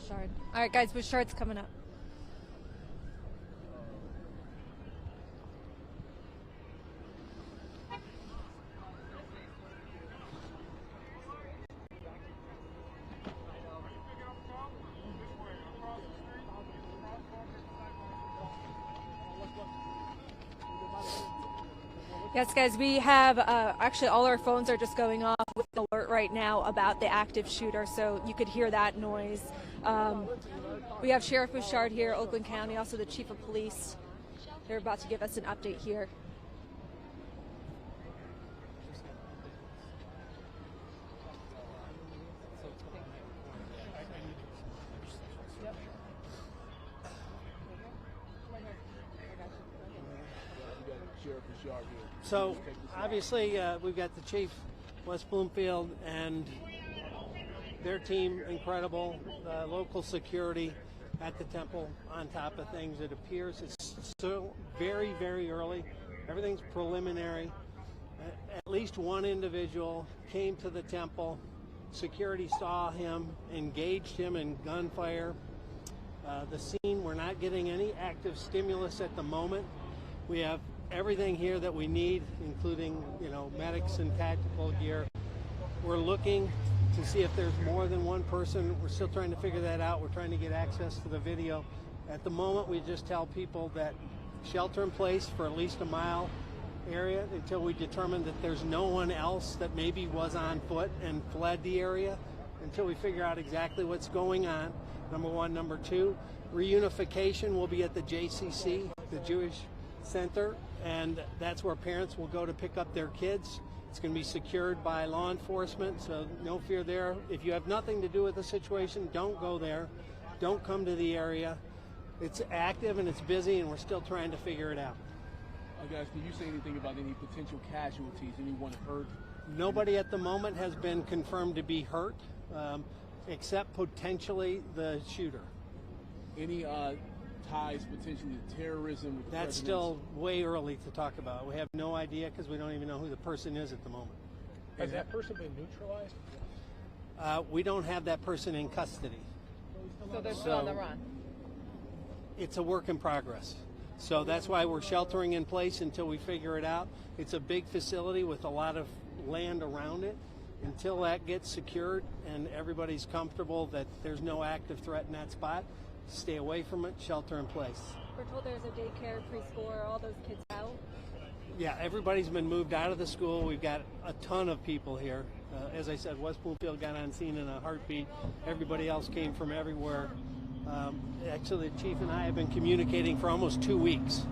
Bouchard. All right, guys, Bouchard's coming up. Yes, guys, we have actually all our phones are just going off with an alert right now about the active shooter, so you could hear that noise. We have Sheriff Bouchard here, Oakland County, also the Chief of Police. They're about to give us an update here. So obviously we've got the Chief, West Bloomfield, and their team, incredible, local security at the temple on top of things. It appears it's still very, very early. Everything's preliminary. At least one individual came to the temple. Security saw him, engaged him in gunfire. The scene, we're not getting any active stimulus at the moment. We have everything here that we need, including, medics and tactical gear. We're looking to see if there's more than one person. We're still trying to figure that out. We're trying to get access to the video. At the moment, we just tell people that shelter in place for at least a mile area until we determine that there's no one else that maybe was on foot and fled the area, until we figure out exactly what's going on, number one. Number two, Reunification will be at the JCC, the Jewish Center, and that's where parents will go to pick up their kids. It's going to be secured by law enforcement, so no fear there. If you have nothing to do with the situation, don't go there. Don't come to the area. It's active and it's busy, and we're still trying to figure it out. Guys, can you say anything about any potential casualties, anyone hurt? Nobody at the moment has been confirmed to be hurt, except potentially the shooter. Any ties potentially to terrorism? With That's still way early to talk about. We have no idea because we don't even know who the person is at the moment. Has that person been neutralized? We don't have that person in custody. So they're still on the run? It's a work in progress. So that's why we're sheltering in place until we figure it out. It's a big facility with a lot of land around it. Until that gets secured and everybody's comfortable that there's no active threat in that spot, stay away from it, shelter in place. We're told there's a daycare, preschool, are all those kids out? Yeah, everybody's been moved out of the school. We've got a ton of people here. As I said, West Bloomfield got on scene in a heartbeat. Everybody else came from everywhere. Actually, the chief and I have been communicating for almost 2 weeks.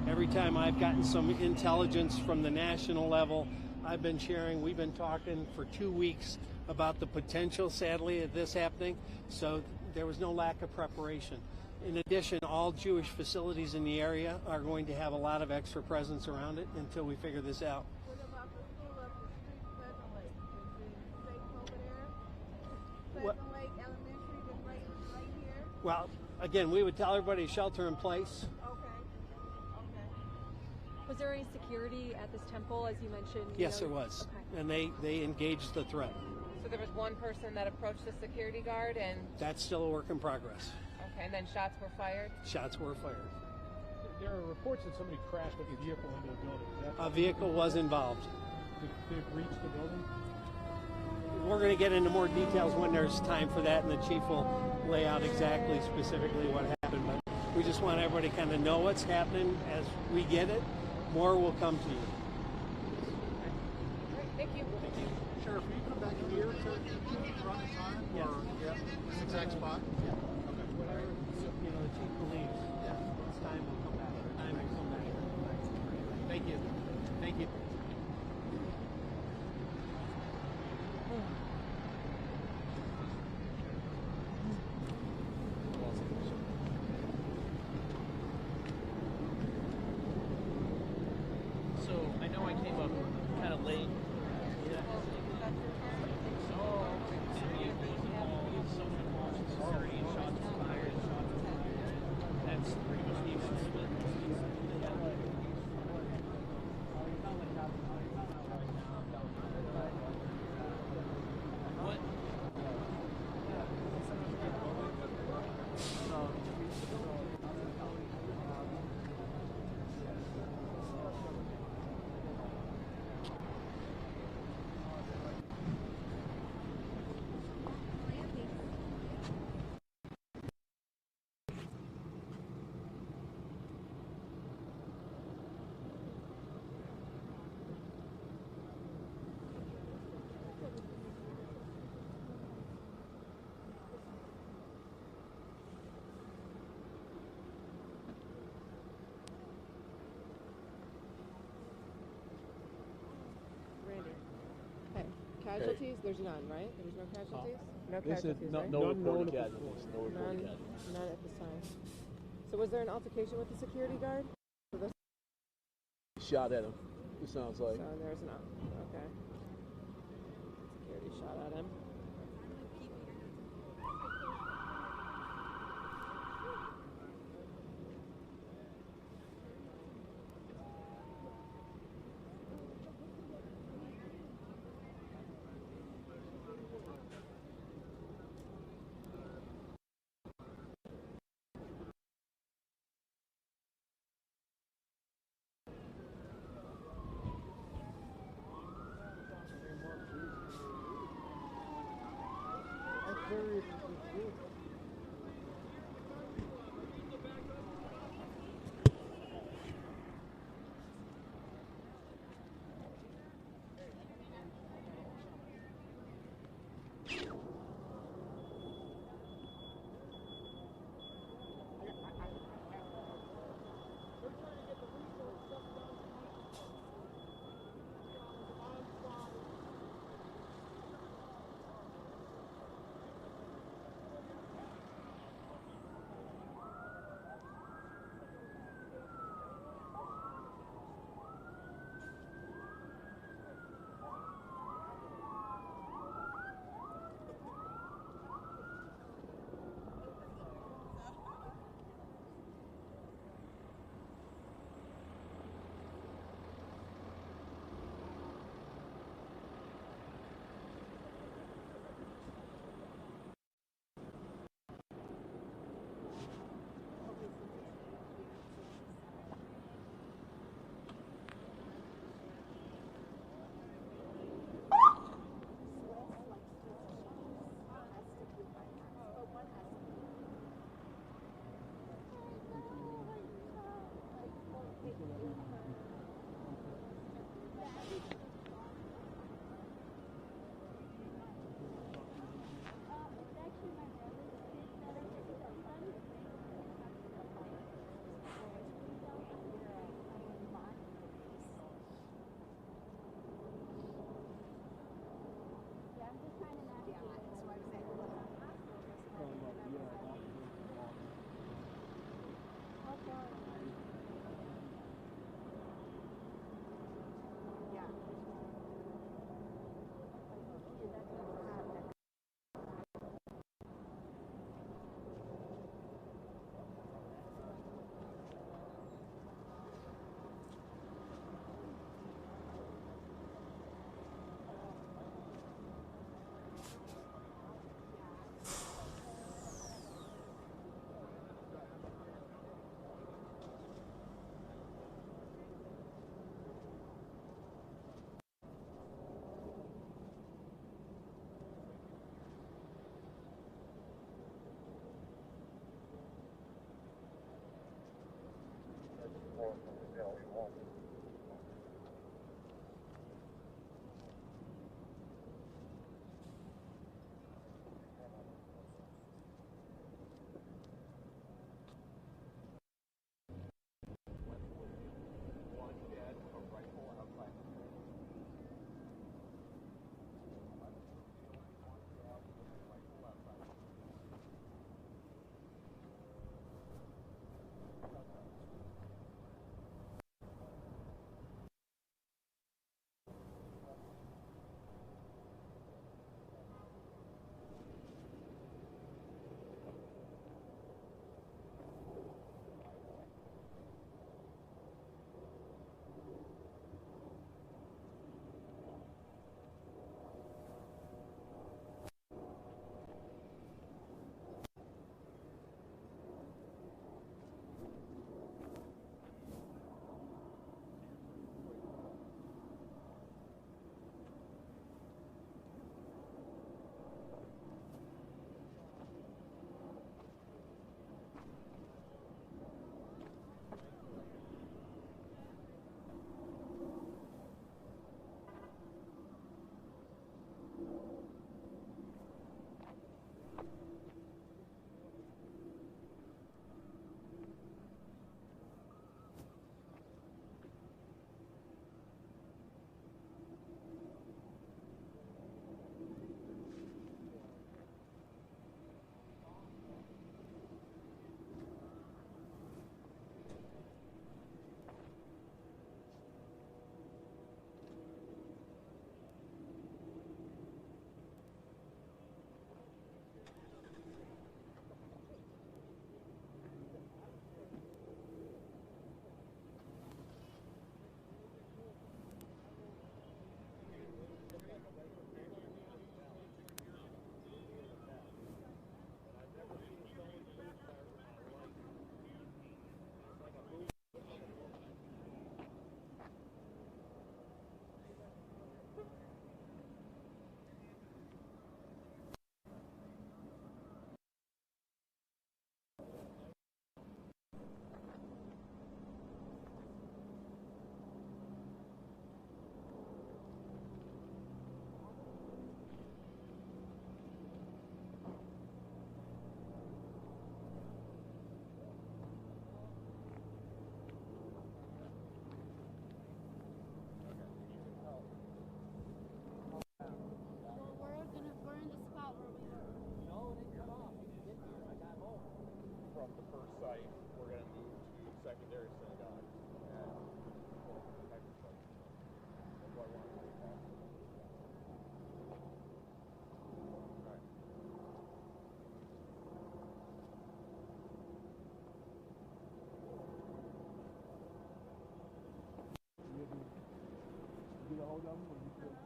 Every time I've gotten some intelligence from the national level, I've been sharing. We've been talking for 2 weeks about the potential, sadly, of this happening. So there was no lack of preparation. In addition, all Jewish facilities in the area are going to have a lot of extra presence around it until we figure this out. What? Well, again, we would tell everybody to shelter in place. Was there any security at this temple, as you mentioned? Yes, there was. Okay. And they engaged the threat. So there was one person that approached the security guard and... That's still a work in progress. Okay, and then shots were fired? Shots were fired. There are reports that somebody crashed with a vehicle into a building. A vehicle was involved. Did it reach the building? We're going to get into more details when there's time for that, and the chief will lay out exactly, specifically what happened. But we just want everybody to kind of know what's happening as we get it. More will come to you. All right, thank you. Thank you. Sheriff, will you come back here to run the time? Yes. Or, this exact spot? Yeah. Okay. The chief believes it's time will come back. Time will come back. Thank you. Thank you. So I know I came up kind of late. That's pretty much the extent of it. Casualties? There's none, right? There was no casualties? No They said casualties, no, right? no None known reported at this casualties. point. No reported None, casualties. none at this time. So was there an altercation with the security guard? Shot at him. It sounds like. So there's no. Okay. Security shot at him. right, we're going to move to secondary synagogue and that's why I want to take that. Right. You get a hold of them or you could?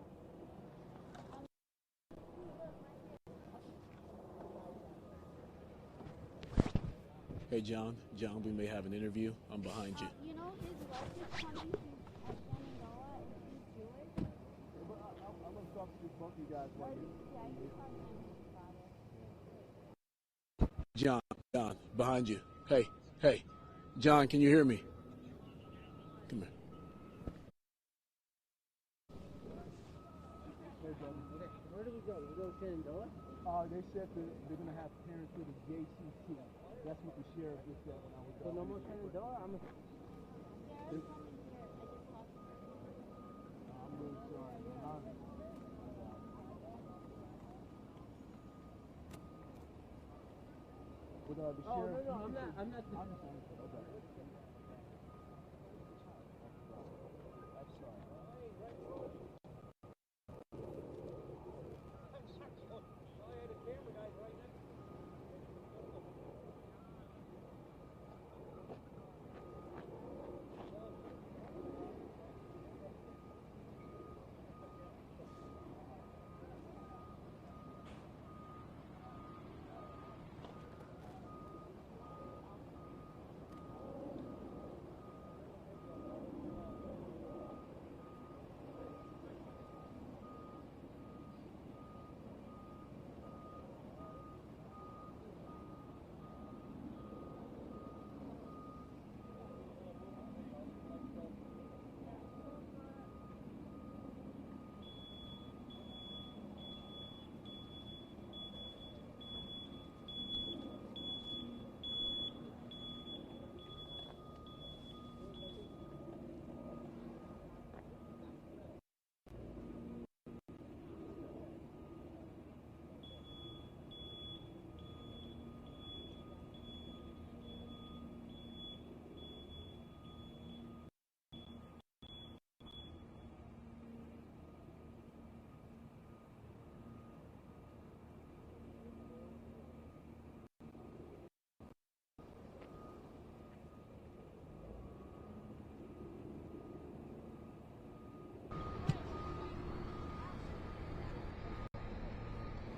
Hey, John, we may have an interview. I'm behind you. You know, his wife is coming at Shenandoah and she's Jewish. I'm going to talk to both of you guys. Yeah, you can talk to him about it. John, behind you. Hey, John, can you hear me? Come here. Hey, brother. Where do we go? We go to Shenandoah? They said that they're going to have parents to the JCT. That's what the sheriff just said when I was So no more Shenandoah? I'm really sorry. With the sheriff. No, I'm not. Okay. I'm sorry.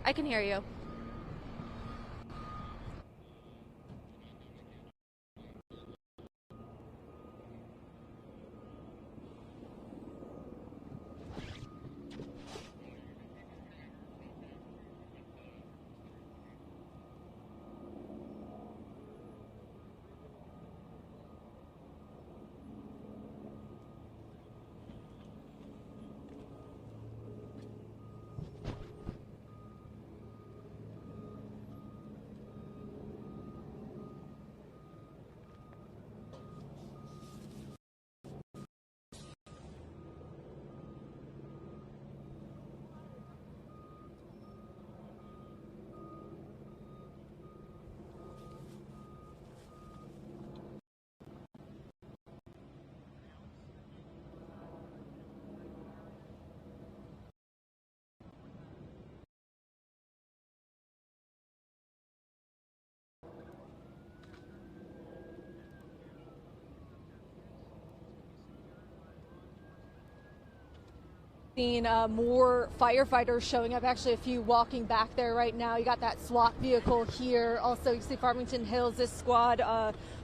I can hear you. Seen more firefighters showing up, actually a few walking back there right now. You got that SWAT vehicle here. Also, you see Farmington Hills, this squad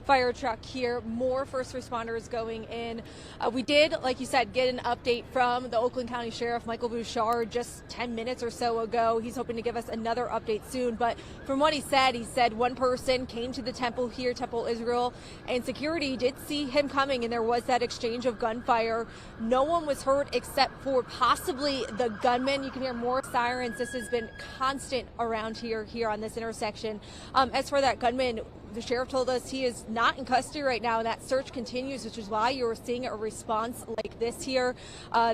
fire truck here. More first responders going in. We did, like you said, get an update from the Oakland County Sheriff, Michael Bouchard, just 10 minutes or so ago. He's hoping to give us another update soon. But from what he said one person came to the temple here, Temple Israel, and security did see him coming, and there was that exchange of gunfire. No one was hurt except for possibly the gunman. You can hear more sirens. This has been constant around here on this intersection. As for that gunman, The sheriff told us he is not in custody right now, and that search continues, which is why you are seeing a response like this here.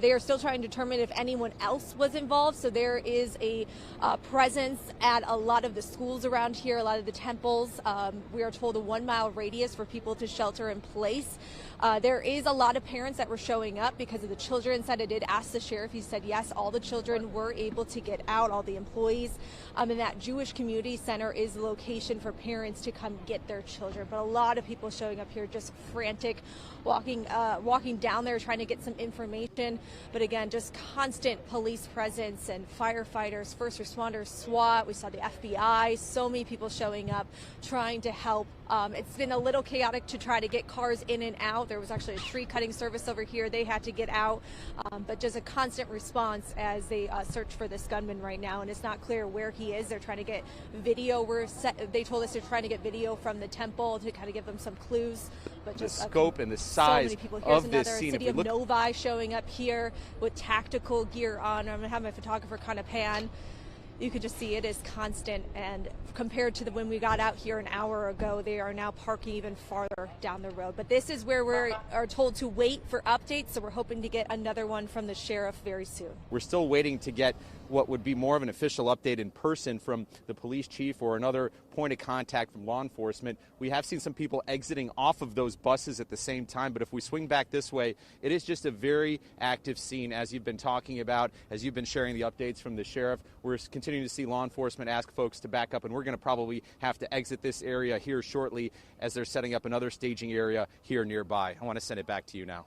They are still trying to determine if anyone else was involved, so there is a presence at a lot of the schools around here, a lot of the temples. We are told a 1 mile radius for people to shelter in place. There is a lot of parents that were showing up because of the children inside. I did ask the sheriff. He said yes, all the children were able to get out, all the employees. And that Jewish community center is the location for parents to come get their children. But a lot of people showing up here just frantic, walking down there trying to get some information. But again, just constant police presence and firefighters, first responders, SWAT. We saw the FBI, so many people showing up trying to help. It's been a little chaotic to try to get cars in and out. There was actually a tree cutting service over here. They had to get out, but just a constant response as they search for this gunman right now. And it's not clear where he is. They're trying to get video. They told us they're trying to get video from the temple to kind of give them some clues. But just the scope and the size of this scene. City of Novi showing up here with tactical gear on. I'm going to have my photographer kind of pan. You can just see it is constant, and compared to when we got out here an hour ago, they are now parking even farther down the road. But this is where we are told to wait for updates, so we're hoping to get another one from the sheriff very soon. We're still waiting to get what would be more of an official update in person from the police chief or another point of contact from law enforcement. We have seen some people exiting off of those buses at the same time, but if we swing back this way, it is just a very active scene, as you've been talking about, as you've been sharing the updates from the sheriff. We're continuing to see law enforcement ask folks to back up, and we're going to probably have to exit this area here shortly as they're setting up another staging area here nearby. I want to send it back to you now.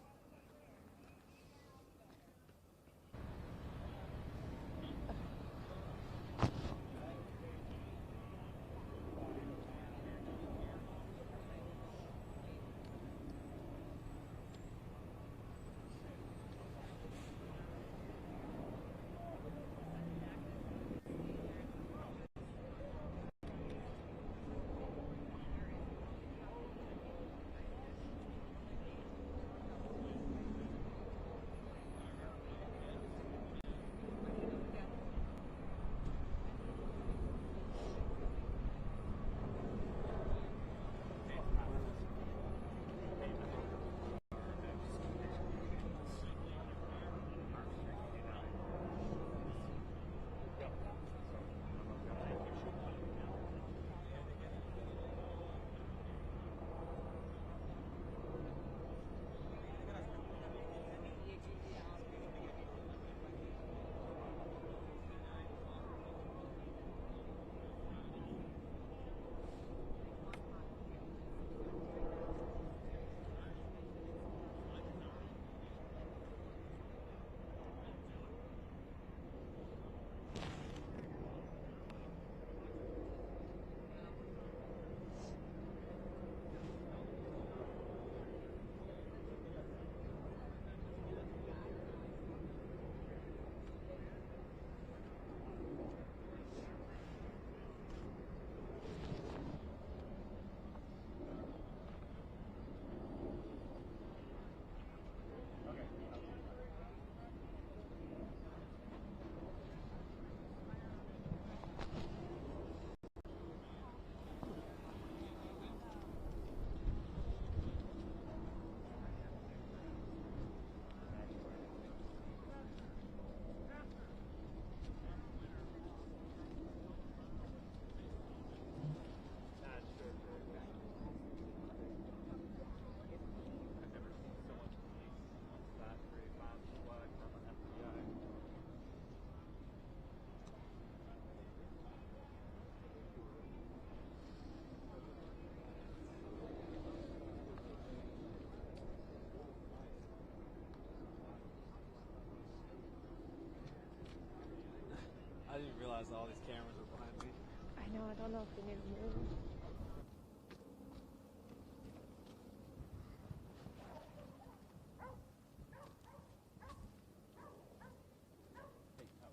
I didn't realize all these cameras were behind me. I know, I don't know if they need to move.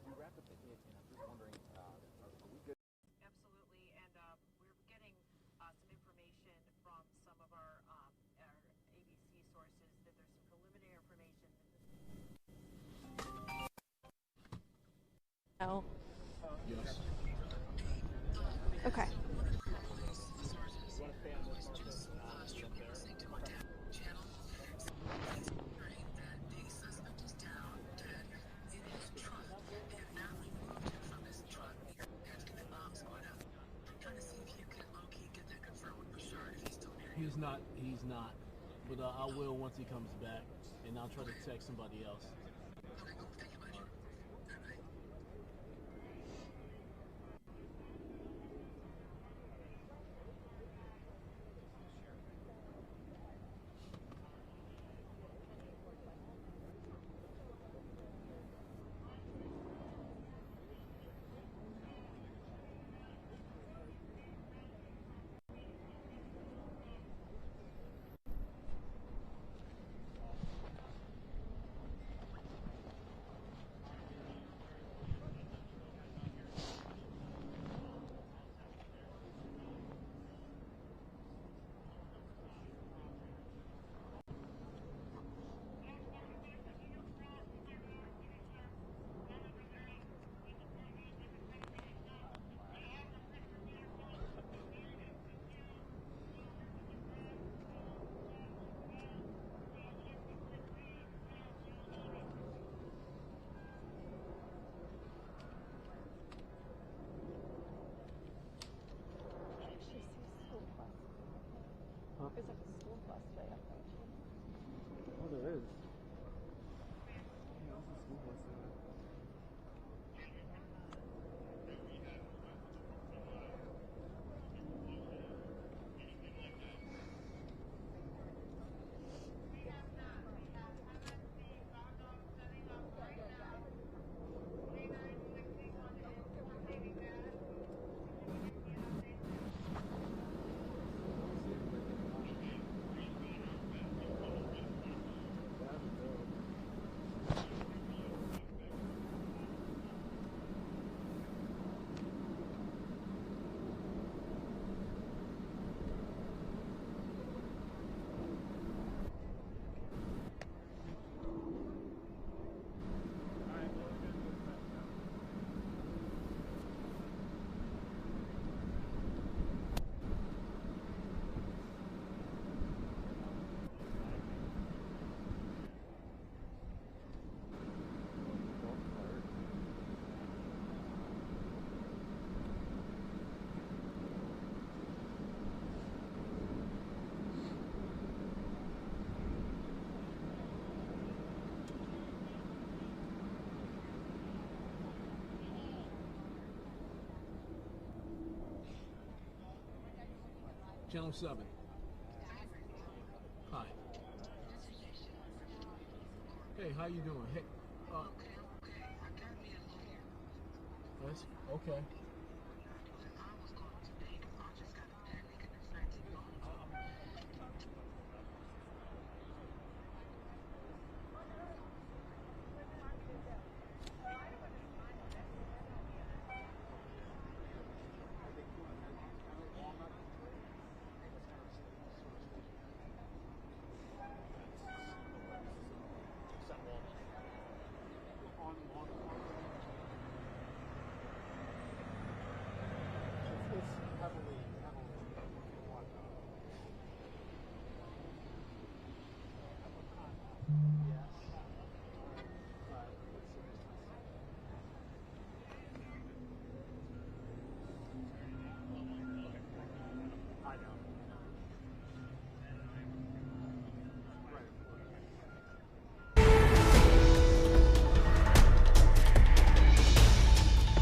We wrapped up the hit, and I'm just wondering, are we good? Absolutely, and we're getting some information from some of our ABC sources that there's some preliminary information. No. Yes. Okay. he's not. He's not. But I will once he comes back, and I'll try to text somebody else. There's like a school bus right up there. Oh, there is. Yeah, there's a school bus there. Channel 7. Hi. Hey, how you doing? Hey, that's okay.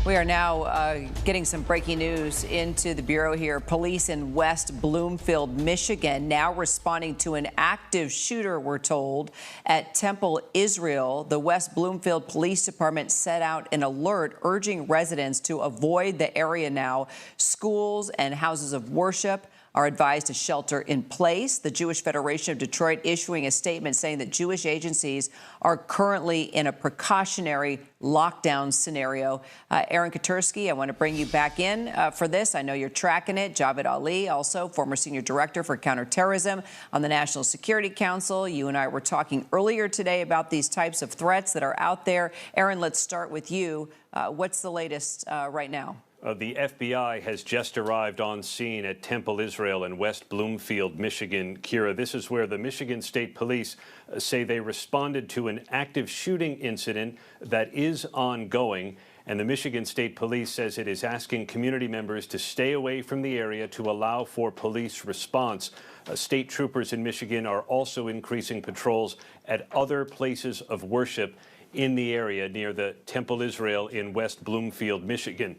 We are now getting some breaking news into the Bureau here. Police in West Bloomfield, Michigan, now responding to an active shooter, we're told, at Temple, Israel. The West Bloomfield Police Department set out an alert urging residents to avoid the area now. Schools and houses of worship are advised to shelter in place. The Jewish Federation of Detroit issuing a statement saying that Jewish agencies are currently in a precautionary lockdown scenario. Aaron Katursky, I want to bring you back in for this. I know you're tracking it. Javed Ali, also former senior director for counterterrorism on the National Security Council. You and I were talking earlier today about these types of threats that are out there. Aaron, let's start with you. What's the latest right now? The FBI has just arrived on scene at Temple, Israel in West Bloomfield, Michigan. Kira, this is where the Michigan State Police say they responded to an active shooting incident that is ongoing. And the Michigan State Police says it is asking community members to stay away from the area to allow for police response. State troopers in Michigan are also increasing patrols at other places of worship in the area near the Temple Israel in West Bloomfield, Michigan.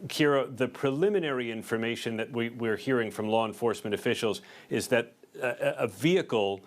Kira, the preliminary information that we're hearing from law enforcement officials is that a vehicle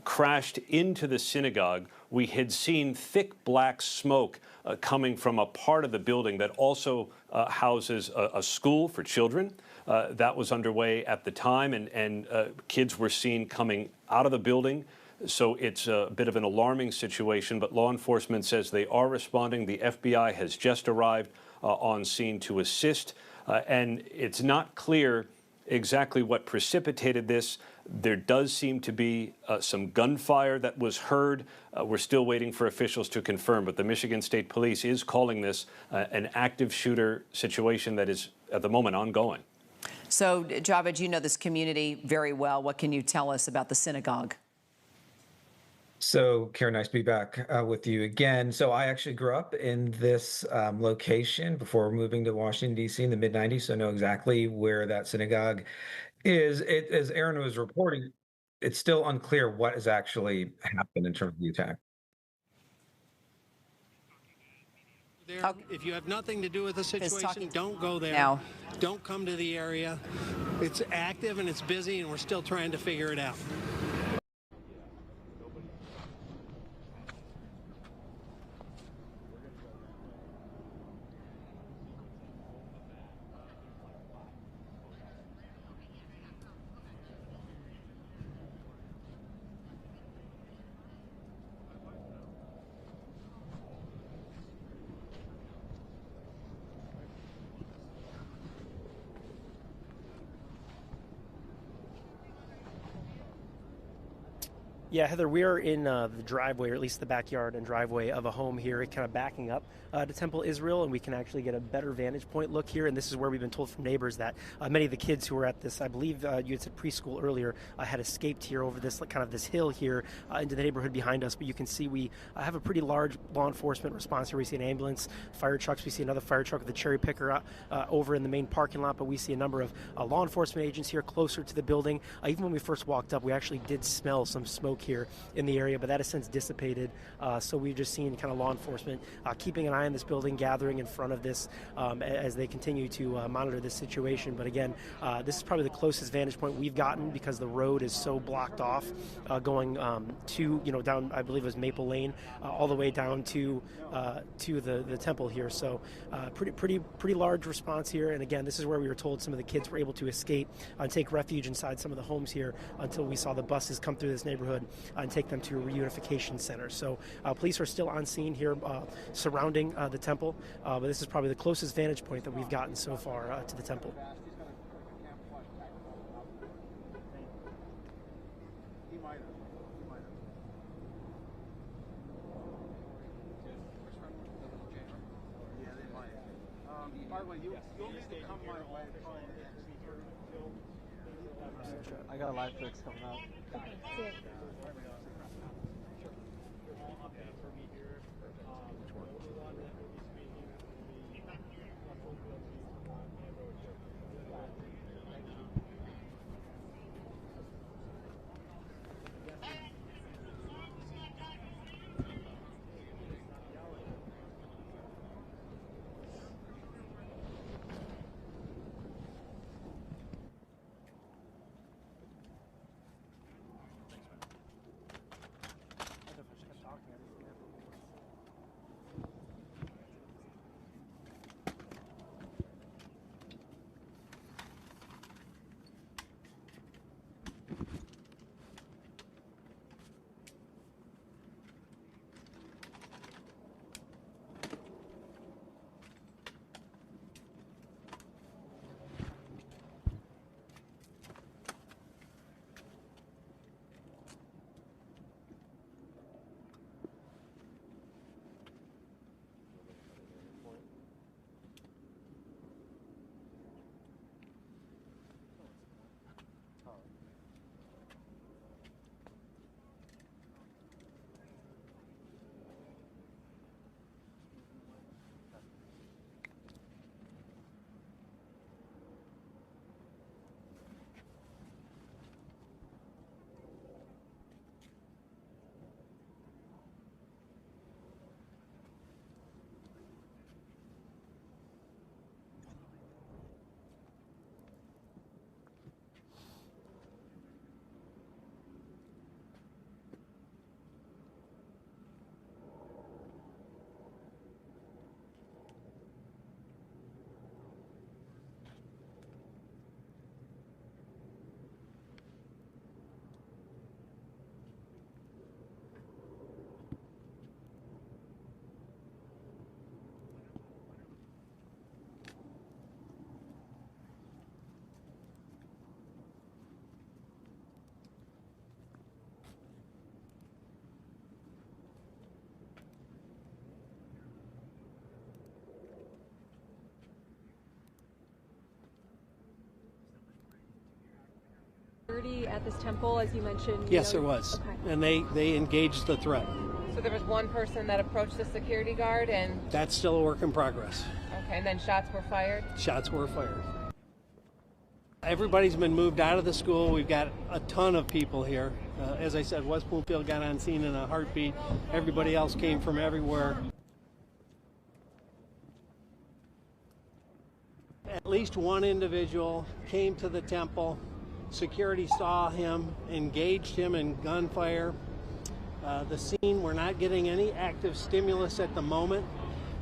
crashed into the synagogue. We had seen thick black smoke coming from a part of the building that also houses a school for children. That was underway at the time, and kids were seen coming out of the building. So it's a bit of an alarming situation, but law enforcement says they are responding. The FBI has just arrived on scene to assist, and it's not clear exactly what precipitated this. There does seem to be some gunfire that was heard. We're still waiting for officials to confirm, but the Michigan State Police is calling this an active shooter situation that is at the moment ongoing. So, Javed, you know this community very well. What can you tell us about the synagogue? So, Karen, nice to be back with you again. So I actually grew up in this location before moving to Washington, D.C. in the mid-'90s, so I know exactly where that synagogue is. As Aaron was reporting, it's still unclear what has actually happened in terms of the attack. If you have nothing to do with the situation, don't go there. Now. Don't come to the area. It's active and it's busy, and we're still trying to figure it out. Yeah, Heather, we are in the driveway, or at least the backyard and driveway of a home here, kind of backing up to Temple Israel, and we can actually get a better vantage point look here. And this is where we've been told from neighbors that many of the kids who were at this, I believe you had said preschool earlier, had escaped here over this kind of this hill here into the neighborhood behind us. But you can see we have a pretty large law enforcement response here. We see an ambulance, fire trucks. We see another fire truck with a cherry picker over in the main parking lot. But we see a number of law enforcement agents here closer to the building. Even when we first walked up, we actually did smell some smoke here in the area, but that has since dissipated. So we've just seen kind of law enforcement keeping an eye on this building, gathering in front of this as they continue to monitor this situation. But again, this is probably the closest vantage point we've gotten because the road is so blocked off going to, down, I believe it was Maple Lane, all the way down to the temple here. So pretty large response here. And again, this is where we were told some of the kids were able to escape and take refuge inside some of the homes here until we saw the buses come through this neighborhood and take them to a reunification center. So police are still on scene here surrounding the temple, but this is probably the closest vantage point that we've gotten so far to the temple. I got a live fix coming up. security at this temple, as you mentioned? Yes, there was. Okay. And they engaged the threat. So there was one person that approached the security guard and... That's still a work in progress. Okay, and then shots were fired? Shots were fired. Everybody's been moved out of the school. We've got a ton of people here. As I said, West Bloomfield got on scene in a heartbeat. Everybody else came from everywhere. At least one individual came to the temple. Security saw him, engaged him in gunfire. The scene, we're not getting any active stimulus at the moment.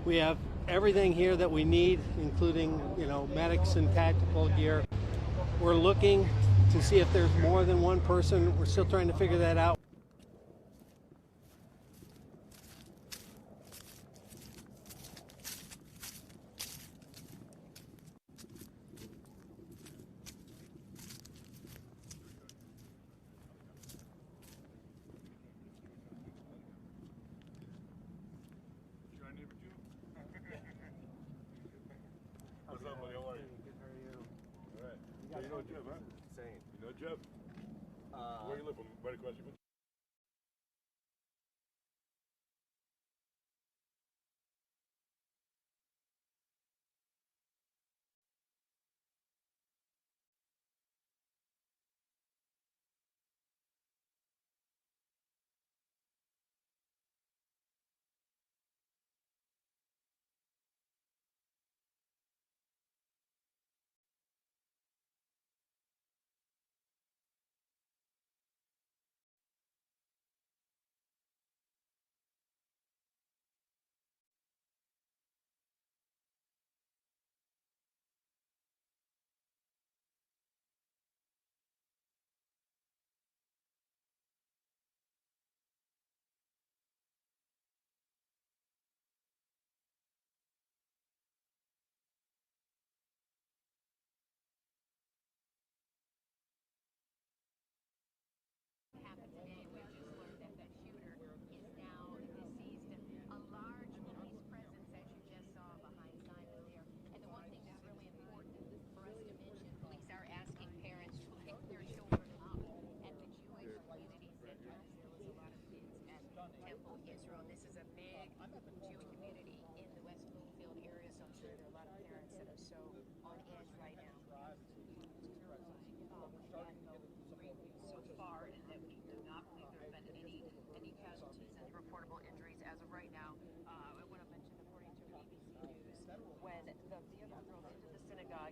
We have everything here that we need, including, medics and tactical gear. We're looking to see if there's more than one person. We're still trying to figure that out. What's up, buddy? How are you? Good, how are you? All right. Yeah, you know Jeb, huh? Same. You know Jeb? Where you live from? Right across your...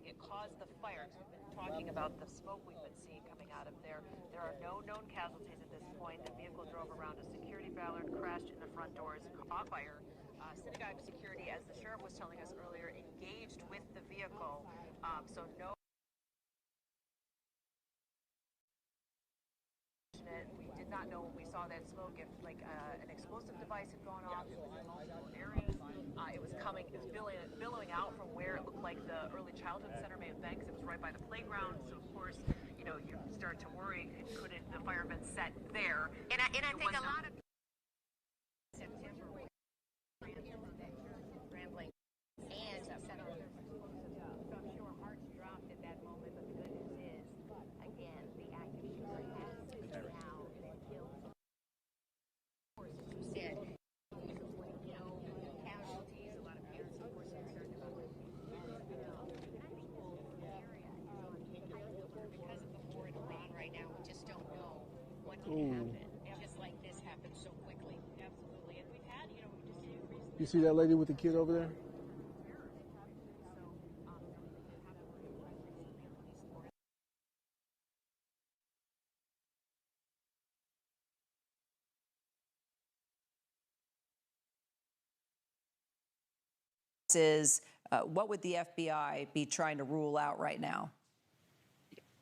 It caused the fire. We've been talking about the smoke we've been seeing coming out of there. There are no known casualties at this point. The vehicle drove around a security ballard, crashed in the front doors, caught fire. Synagogue security, as the sheriff was telling us earlier, engaged with the vehicle. So no. We did not know when we saw that smoke if an explosive device had gone off. It was in multiple areas. It was billowing out from where it looked like the early childhood center may have been, because it was right by the playground. So of course, you start to worry, could the fire have been set there? And I think a lot of September rambling and set on their explosive. So I'm sure hearts dropped at that moment. But the good news is, again, the active shooter has now killed. Of course, as you said, no casualties. A lot of parents, of course, are concerned about this. And I think the whole area is on high alert because of the war in Iran right now. We just don't know what can happen. Just like this happened so quickly. Absolutely. And we've had, we just recently. You see that lady with the kid over there? Is what would the FBI be trying to rule out right now?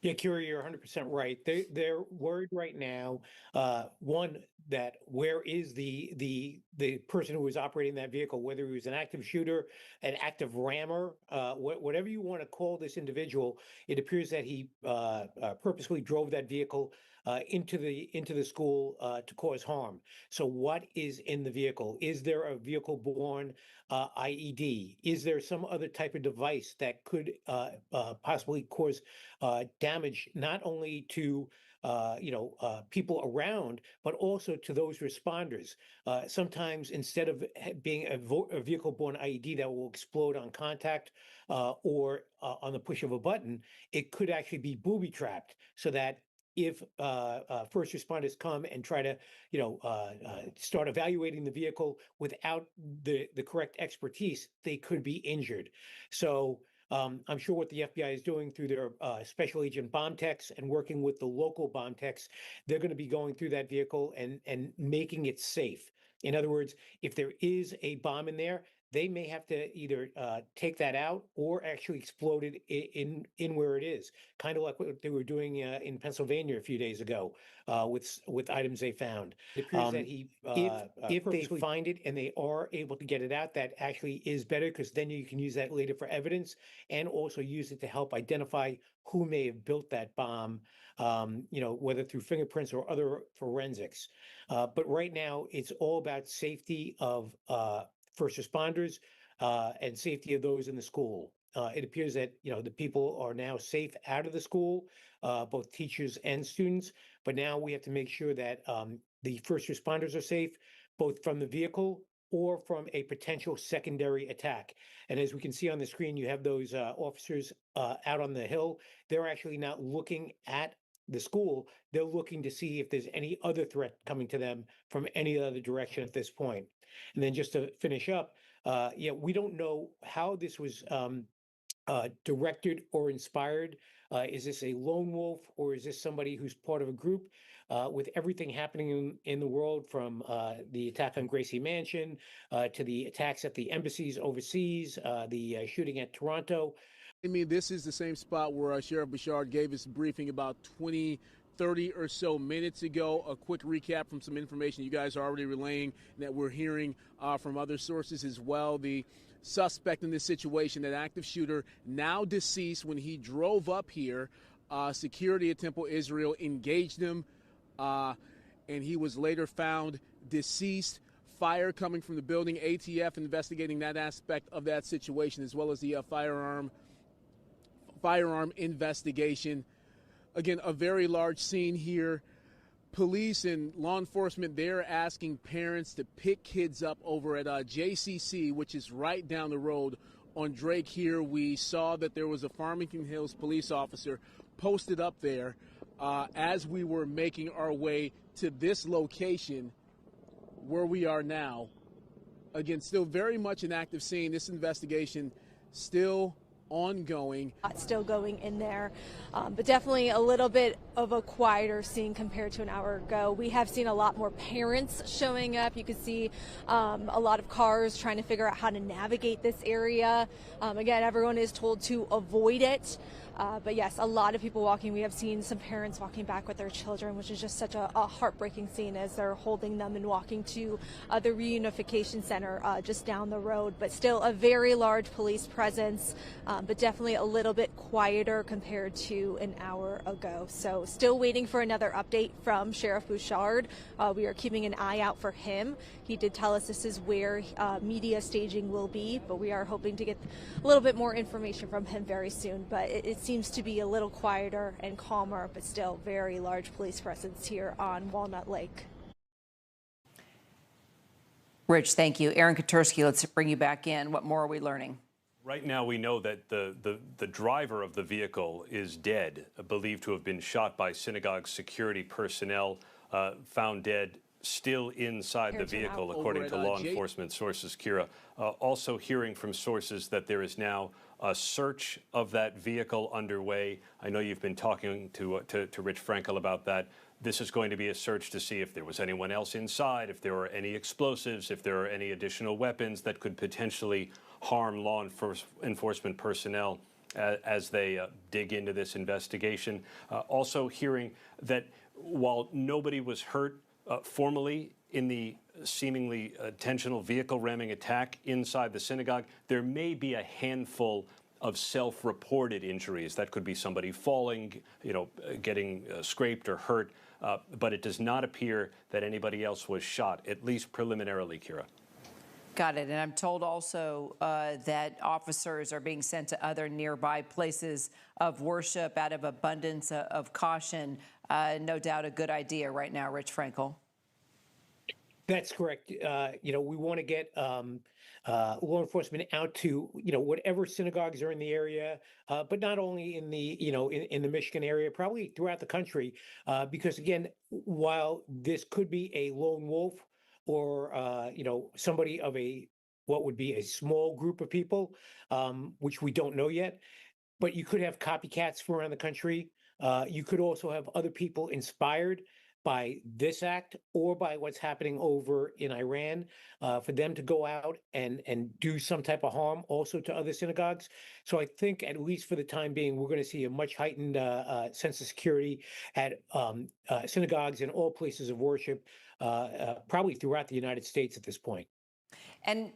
Yeah, Curie, you're 100% right. They're worried right now. One, that where is the person who was operating that vehicle, whether he was an active shooter, an active rammer, whatever you want to call this individual. It appears that he purposely drove that vehicle into the school to cause harm. So what is in the vehicle? Is there a vehicle-borne IED? Is there some other type of device that could possibly cause damage damage not only to people around, but also to those responders. Sometimes instead of being a vehicle-borne IED that will explode on contact or on the push of a button, it could actually be booby-trapped so that if first responders come and try to, start evaluating the vehicle without the correct expertise, they could be injured. So I'm sure what the FBI is doing through their special agent bomb techs and working with the local bomb techs, they're going to be going through that vehicle and making it safe. In other words, if there is a bomb in there, they may have to either take that out or actually explode it in where it is, kind of like what they were doing in Pennsylvania a few days ago with items they found. It appears that if they find it and they are able to get it out, that actually is better, because then you can use that later for evidence and also use it to help identify who may have built that bomb, whether through fingerprints or other forensics. But right now, it's all about safety of first responders and safety of those in the school. It appears that the people are now safe out of the school, both teachers and students. But now we have to make sure that the first responders are safe, both from the vehicle or from a potential secondary attack. And as we can see on the screen, you have those officers out on the hill. They're actually not looking at the school. They're looking to see if there's any other threat coming to them from any other direction at this point. And then just to finish up, we don't know how this was directed or inspired. Is this a lone wolf, or is this somebody who's part of a group? With everything happening in the world, from the attack on Gracie Mansion to the attacks at the embassies overseas, the shooting at Toronto. I mean, this is the same spot where Sheriff Bouchard gave us a briefing about 30 or so minutes ago. A quick recap from some information you guys are already relaying that we're hearing from other sources as well. The suspect in this situation, that active shooter, now deceased, when he drove up here, security at Temple Israel engaged him, and he was later found deceased. Fire coming from the building. ATF investigating that aspect of that situation, as well as the firearm investigation. Again, a very large scene here. Police and law enforcement, they're asking parents to pick kids up over at JCC, which is right down the road on Drake here. We saw that there was a Farmington Hills police officer posted up there as we were making our way to this location where we are now. Again, still very much an active scene. This investigation still ongoing. Still going in there, but definitely a little bit of a quieter scene compared to an hour ago. We have seen a lot more parents showing up. You can see a lot of cars trying to figure out how to navigate this area. Again, everyone is told to avoid it. But yes, a lot of people walking. We have seen some parents walking back with their children, which is just such a heartbreaking scene as they're holding them and walking to the Reunification Center just down the road. But still a very large police presence, but definitely a little bit quieter compared to an hour ago. So still waiting for another update from Sheriff Bouchard. We are keeping an eye out for him. He did tell us this is where media staging will be, but we are hoping to get a little bit more information from him very soon. But it seems to be a little quieter and calmer, but still very large police presence here on Walnut Lake. Rich, thank you. Aaron Katursky, let's bring you back in. What more are we learning? Right now, we know that the driver of the vehicle is dead, believed to have been shot by synagogue security personnel, found dead still inside the vehicle, according to law enforcement sources. Kira, also hearing from sources that there is now a search of that vehicle underway. I know you've been talking to Rich Frankel about that. This is going to be a search to see if there was anyone else inside, if there are any explosives, if there are any additional weapons that could potentially harm law enforcement personnel as they dig into this investigation. Also hearing that while nobody was hurt formally in the seemingly intentional vehicle ramming attack inside the synagogue, there may be a handful of self-reported injuries. That could be somebody falling, getting scraped or hurt, but it does not appear that anybody else was shot, at least preliminarily, Kira. Got it. And I'm told also that officers are being sent to other nearby places of worship out of abundance of caution. No doubt a good idea right now, Rich Frankel. That's correct. We want to get law enforcement out to, whatever synagogues are in the area, but not only in the, in the Michigan area, probably throughout the country, because again, while this could be a lone wolf or, somebody of what would be a small group of people, which we don't know yet, but you could have copycats from around the country. You could also have other people inspired by this act or by what's happening over in Iran, for them to go out and do some type of harm also to other synagogues. So I think, at least for the time being, we're going to see a much heightened sense of security at synagogues and all places of worship, probably throughout the United States at this point. And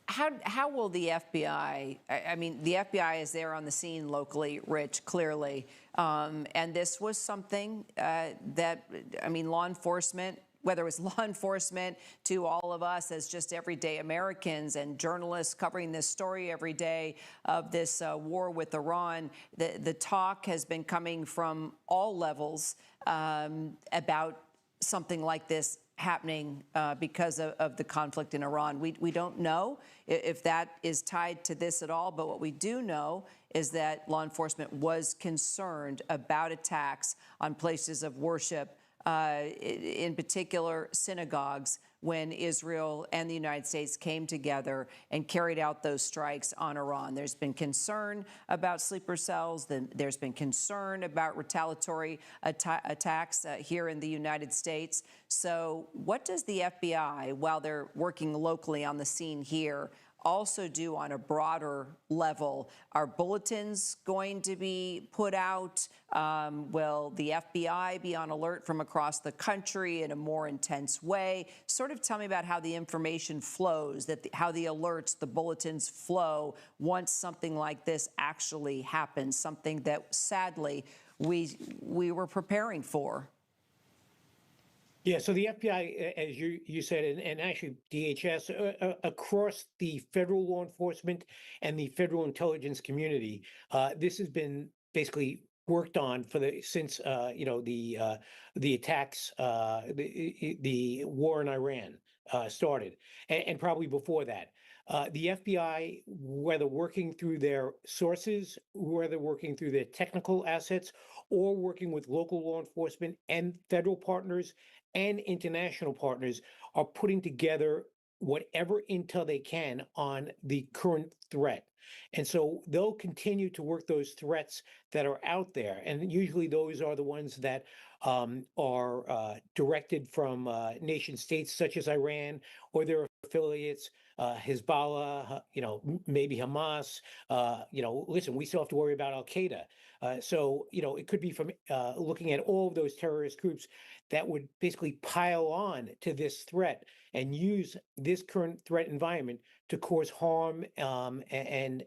how will the FBI, I mean, the FBI is there on the scene locally, Rich, clearly. And this was something that, I mean, law enforcement, whether it was law enforcement to all of us as just everyday Americans and journalists covering this story every day of this war with Iran, the talk has been coming from all levels about something like this happening because of the conflict in Iran. We don't know if that is tied to this at all, but what we do know is that law enforcement was concerned about attacks on places of worship, in particular synagogues, when Israel and the United States came together and carried out those strikes on Iran. There's been concern about sleeper cells. There's been concern about retaliatory attacks here in the United States. So what does the FBI, while they're working locally on the scene here, also do on a broader level? Are bulletins going to be put out? Will the FBI be on alert from across the country in a more intense way? Sort of tell me about how the information flows, how the alerts, the bulletins flow once something like this actually happens, something that sadly we were preparing for. Yeah, so the FBI, as you said, and actually DHS, across the federal law enforcement and the federal intelligence community, this has been basically worked on since the attacks, the war in Iran started, and probably before that. The FBI, whether working through their sources, whether working through their technical assets, or working with local law enforcement and federal partners and international partners, are putting together whatever intel they can on the current threat. And so they'll continue to work those threats that are out there. And usually those are the ones that are directed from nation states such as Iran or their affiliates, Hezbollah, maybe Hamas. Listen, we still have to worry about Al Qaeda. So it could be from looking at all of those terrorist groups that would basically pile on to this threat and use this current threat environment to cause harm and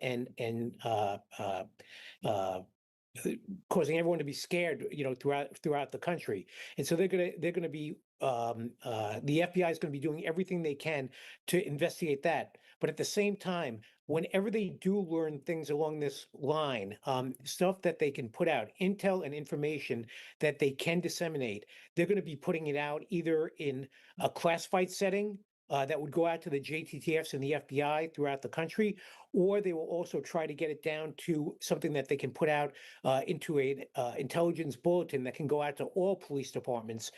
causing everyone to be scared, throughout the country. And so they're gonna be the FBI is going to be doing everything they can to investigate that. But at the same time, whenever they do learn things along this line, stuff that they can put out, intel and information that they can disseminate, they're going to be putting it out either in a classified setting that would go out to the JTTFs and the FBI throughout the country, or they will also try to get it down to something that they can put out into an intelligence bulletin that can go out to all police departments,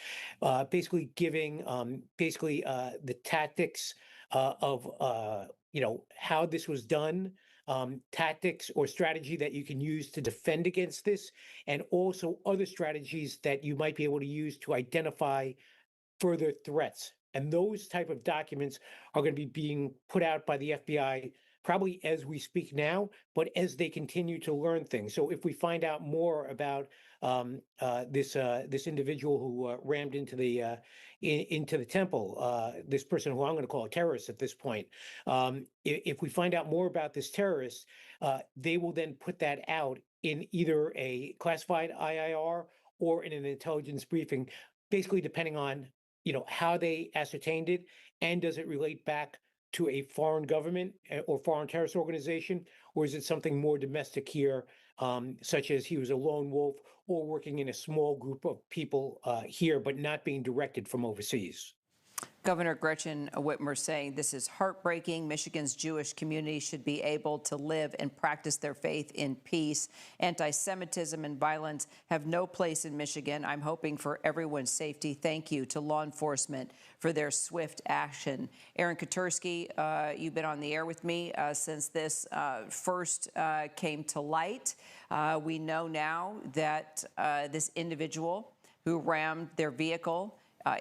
basically giving the tactics of how this was done, tactics or strategy that you can use to defend against this, and also other strategies that you might be able to use to identify further threats. And those type of documents are going to be being put out by the FBI probably as we speak now, but as they continue to learn things. So if we find out more about this individual who rammed into the temple, this person who I'm going to call a terrorist at this point, if we find out more about this terrorist, they will then put that out in either a classified IIR or in an intelligence briefing, basically depending on how they ascertained it, and does it relate back to a foreign government or foreign terrorist organization, or is it something more domestic here, such as he was a lone wolf or working in a small group of people here, but not being directed from overseas? Governor Gretchen Whitmer saying this is heartbreaking. Michigan's Jewish community should be able to live and practice their faith in peace. Anti-Semitism and violence have no place in Michigan. I'm hoping for everyone's safety. Thank you to law enforcement for their swift action. Aaron Katursky, you've been on the air with me since this first came to light. We know now that this individual who rammed their vehicle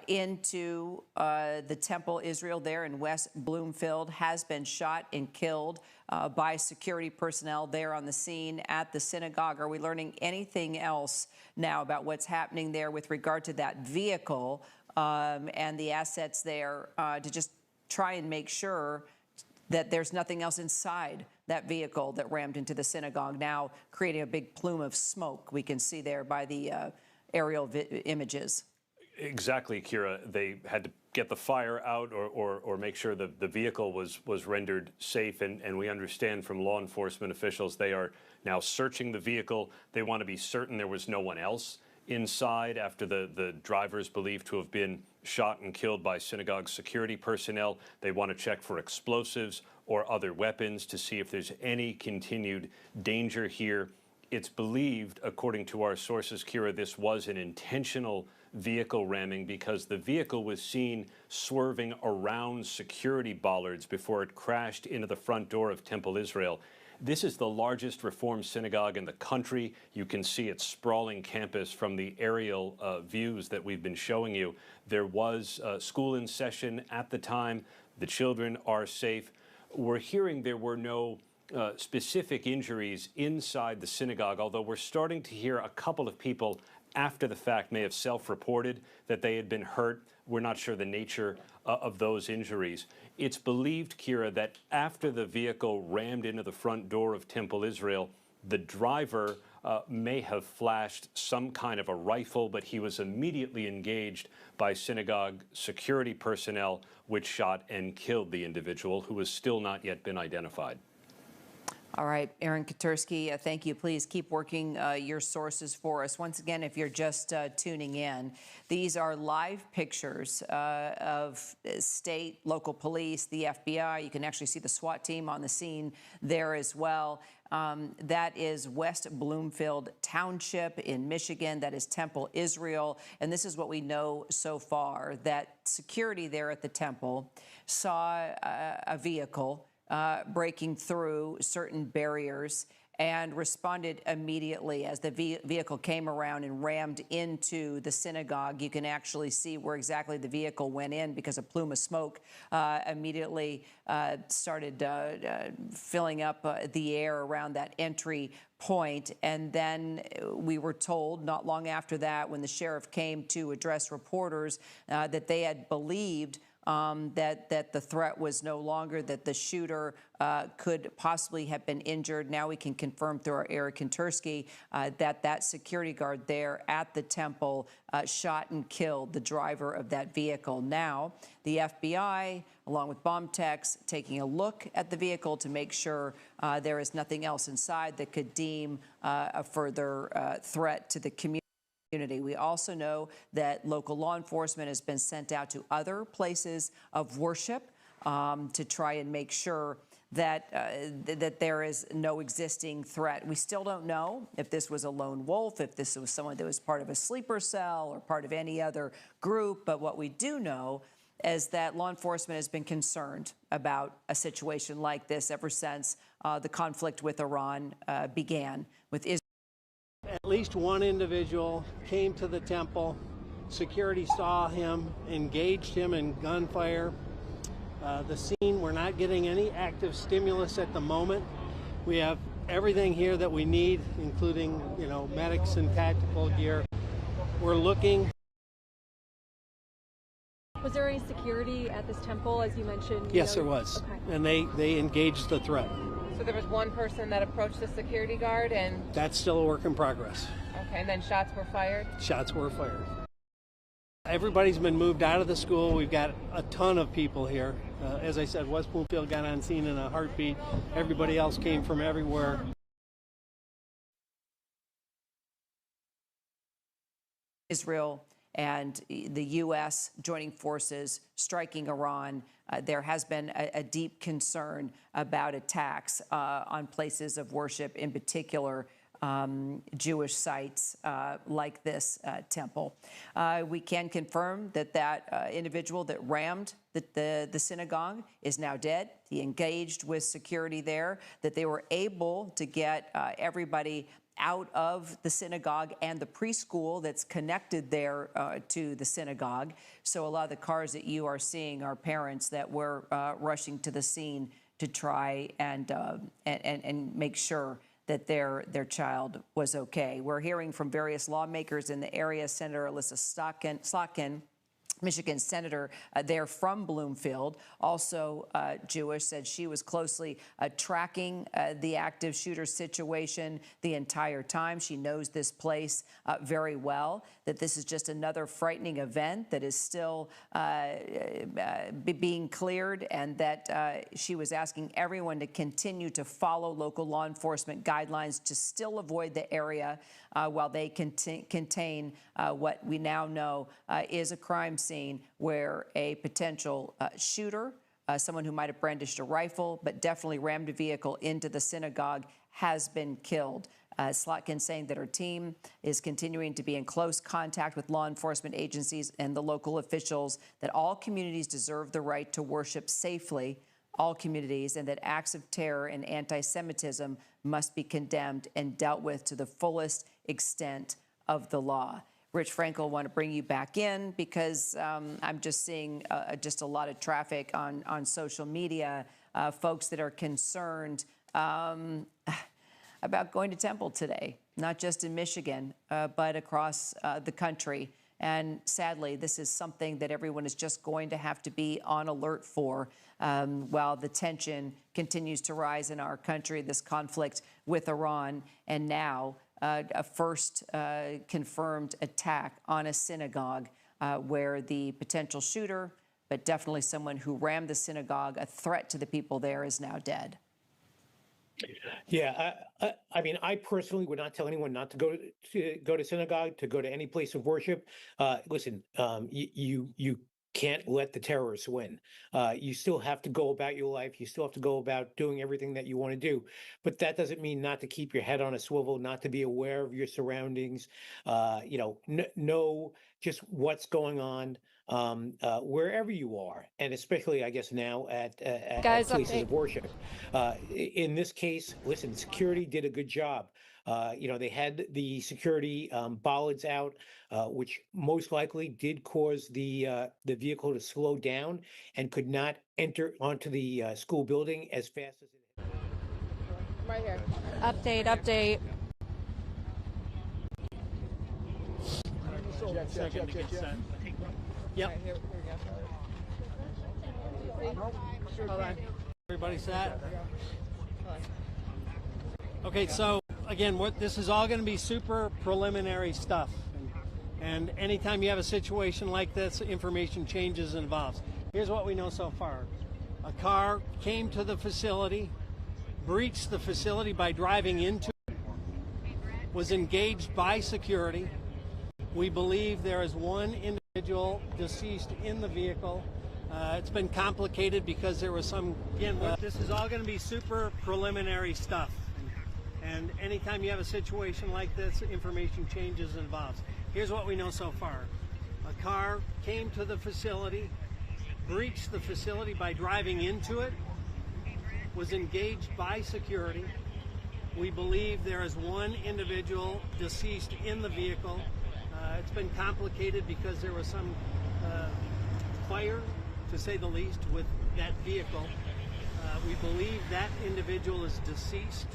into the Temple Israel there in West Bloomfield has been shot and killed by security personnel there on the scene at the synagogue. Are we learning anything else now about what's happening there with regard to that vehicle and the assets there to just try and make sure that there's nothing else inside that vehicle that rammed into the synagogue, now creating a big plume of smoke we can see there by the aerial images? Exactly, Kira. They had to get the fire out or make sure the vehicle was rendered safe. And we understand from law enforcement officials they are now searching the vehicle. They want to be certain there was no one else inside after the driver is believed to have been shot and killed by synagogue security personnel. They want to check for explosives or other weapons to see if there's any continued danger here. It's believed, according to our sources, Kira, this was an intentional vehicle ramming because the vehicle was seen swerving around security bollards before it crashed into the front door of Temple Israel. This is the largest Reform synagogue in the country. You can see its sprawling campus from the aerial views that we've been showing you. There was school in session at the time. The children are safe. We're hearing there were no specific injuries inside the synagogue, although we're starting to hear a couple of people after the fact may have self-reported that they had been hurt. We're not sure the nature of those injuries. It's believed, Kira, that after the vehicle rammed into the front door of Temple Israel, the driver may have flashed some kind of a rifle, but he was immediately engaged by synagogue security personnel, which shot and killed the individual, who has still not yet been identified. All right, Aaron Katursky, thank you. Please keep working your sources for us. Once again, if you're just tuning in, these are live pictures of state, local police, the FBI. You can actually see the SWAT team on the scene there as well. That is West Bloomfield Township in Michigan. That is Temple Israel. And this is what we know so far, that security there at the temple saw a vehicle breaking through certain barriers and responded immediately as the vehicle came around and rammed into the synagogue. You can actually see where exactly the vehicle went in because a plume of smoke immediately started filling up the air around that entry point. And then we were told not long after that, when the sheriff came to address reporters, that they had believed that the threat was no longer, that the shooter could possibly have been injured. Now we can confirm through our Eric Katursky that security guard there at the temple shot and killed the driver of that vehicle. Now the FBI, along with bomb techs, taking a look at the vehicle to make sure there is nothing else inside that could deem a further threat to the community. We also know that local law enforcement has been sent out to other places of worship to try and make sure that that there is no existing threat. We still don't know if this was a lone wolf, if this was someone that was part of a sleeper cell or part of any other group. But what we do know is that law enforcement has been concerned about a situation like this ever since the conflict with Iran began with Israel. At least one individual came to the temple. Security saw him, engaged him in gunfire. The scene, we're not getting any active stimulus at the moment. We have everything here that we need, including, medics and tactical gear. We're looking. Was there any security at this temple, as you mentioned? Yes, there was. Okay. And they engaged the threat. So there was one person that approached the security guard and... That's still a work in progress. Okay, and then shots were fired? Shots were fired. Everybody's been moved out of the school. We've got a ton of people here. As I said, West Bloomfield got on scene in a heartbeat. Everybody else came from everywhere. Israel and the U.S. joining forces, striking Iran. There has been a deep concern about attacks on places of worship, in particular Jewish sites like this temple. We can confirm that that individual that rammed the synagogue is now dead. He engaged with security there, that they were able to get everybody out of the synagogue and the preschool that's connected there to the synagogue. So a lot of the cars that you are seeing are parents that were rushing to the scene to try and make sure that their child was okay. We're hearing from various lawmakers in the area. Senator Alyssa Slotkin, Michigan senator there from Bloomfield, also Jewish, said she was closely tracking the active shooter situation the entire time. She knows this place very well, that this is just another frightening event that is still being cleared, and that she was asking everyone to continue to follow local law enforcement guidelines to still avoid the area while they contain what we now know is a crime scene where a potential shooter, someone who might have brandished a rifle, but definitely rammed a vehicle into the synagogue, has been killed. Slotkin saying that her team is continuing to be in close contact with law enforcement agencies and the local officials, that all communities deserve the right to worship safely, all communities, and that acts of terror and anti-Semitism must be condemned and dealt with to the fullest extent of the law. Rich Frankel, want to bring you back in because I'm just seeing just a lot of traffic on social media, folks that are concerned about going to temple today, not just in Michigan, but across the country. And sadly, this is something that everyone is just going to have to be on alert for while the tension continues to rise in our country, this conflict with Iran, and now a first confirmed attack on a synagogue where the potential shooter, but definitely someone who rammed the synagogue, a threat to the people there, is now dead. Yeah, I mean, I personally would not tell anyone not to go to synagogue, to go to any place of worship. Listen, you can't let the terrorists win. You still have to go about your life. You still have to go about doing everything that you want to do. But that doesn't mean not to keep your head on a swivel, not to be aware of your surroundings, know just what's going on wherever you are, and especially, I guess, now at places of worship. In this case, listen, security did a good job. They had the security bollards out, which most likely did cause the vehicle to slow down and could not enter onto the school building as fast as it. Right here. Update. Second to get set. Yep. Right, here we go. Hold on. Everybody set? Okay, so again, this is all going to be super preliminary stuff. And anytime you have a situation like this, information changes and evolves. Here's what we know so far. A car came to the facility, breached the facility by driving into it, was engaged by security. We believe there is one individual deceased in the vehicle. It's been complicated because there was some, again, this is all going to be super preliminary stuff. And anytime you have a situation like this, information changes and evolves. Here's what we know so far. A car came to the facility, breached the facility by driving into it, was engaged by security. We believe there is one individual deceased in the vehicle. It's been complicated because there was some fire, to say the least, with that vehicle. We believe that individual is deceased.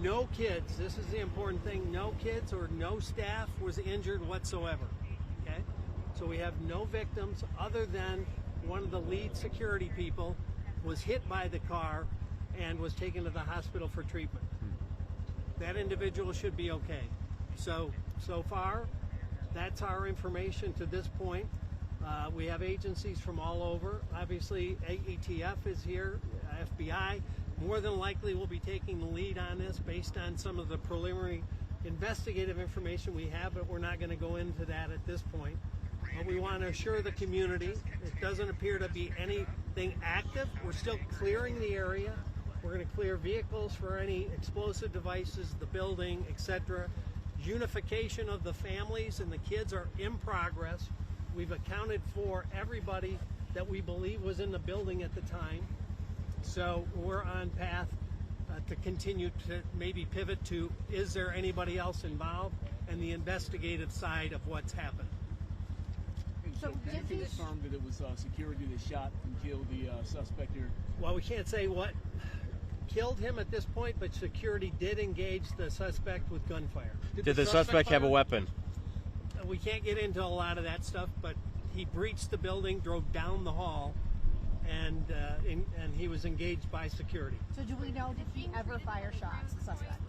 No kids, this is the important thing, no kids or no staff was injured whatsoever, okay? So we have no victims other than one of the lead security people was hit by the car and was taken to the hospital for treatment. That individual should be okay. So far, that's our information to this point. We have agencies from all over. Obviously, ATF is here, FBI. More than likely will be taking the lead on this based on some of the preliminary investigative information we have, but we're not going to go into that at this point. But we want to assure the community it doesn't appear to be anything active. We're still clearing the area. We're going to clear vehicles for any explosive devices, the building, etc. Unification of the families and the kids are in progress. We've accounted for everybody that we believe was in the building at the time. So we're on path to continue to maybe pivot to, is there anybody else involved, and the investigative side of what's happened. So did you confirm that it was security that shot and killed the suspect here? Well, we can't say what killed him at this point, but security did engage the suspect with gunfire. Did the suspect have a weapon? We can't get into a lot of that stuff, but he breached the building, drove down the hall, and he was engaged by security. So do we know, did he ever fire shots, the suspect?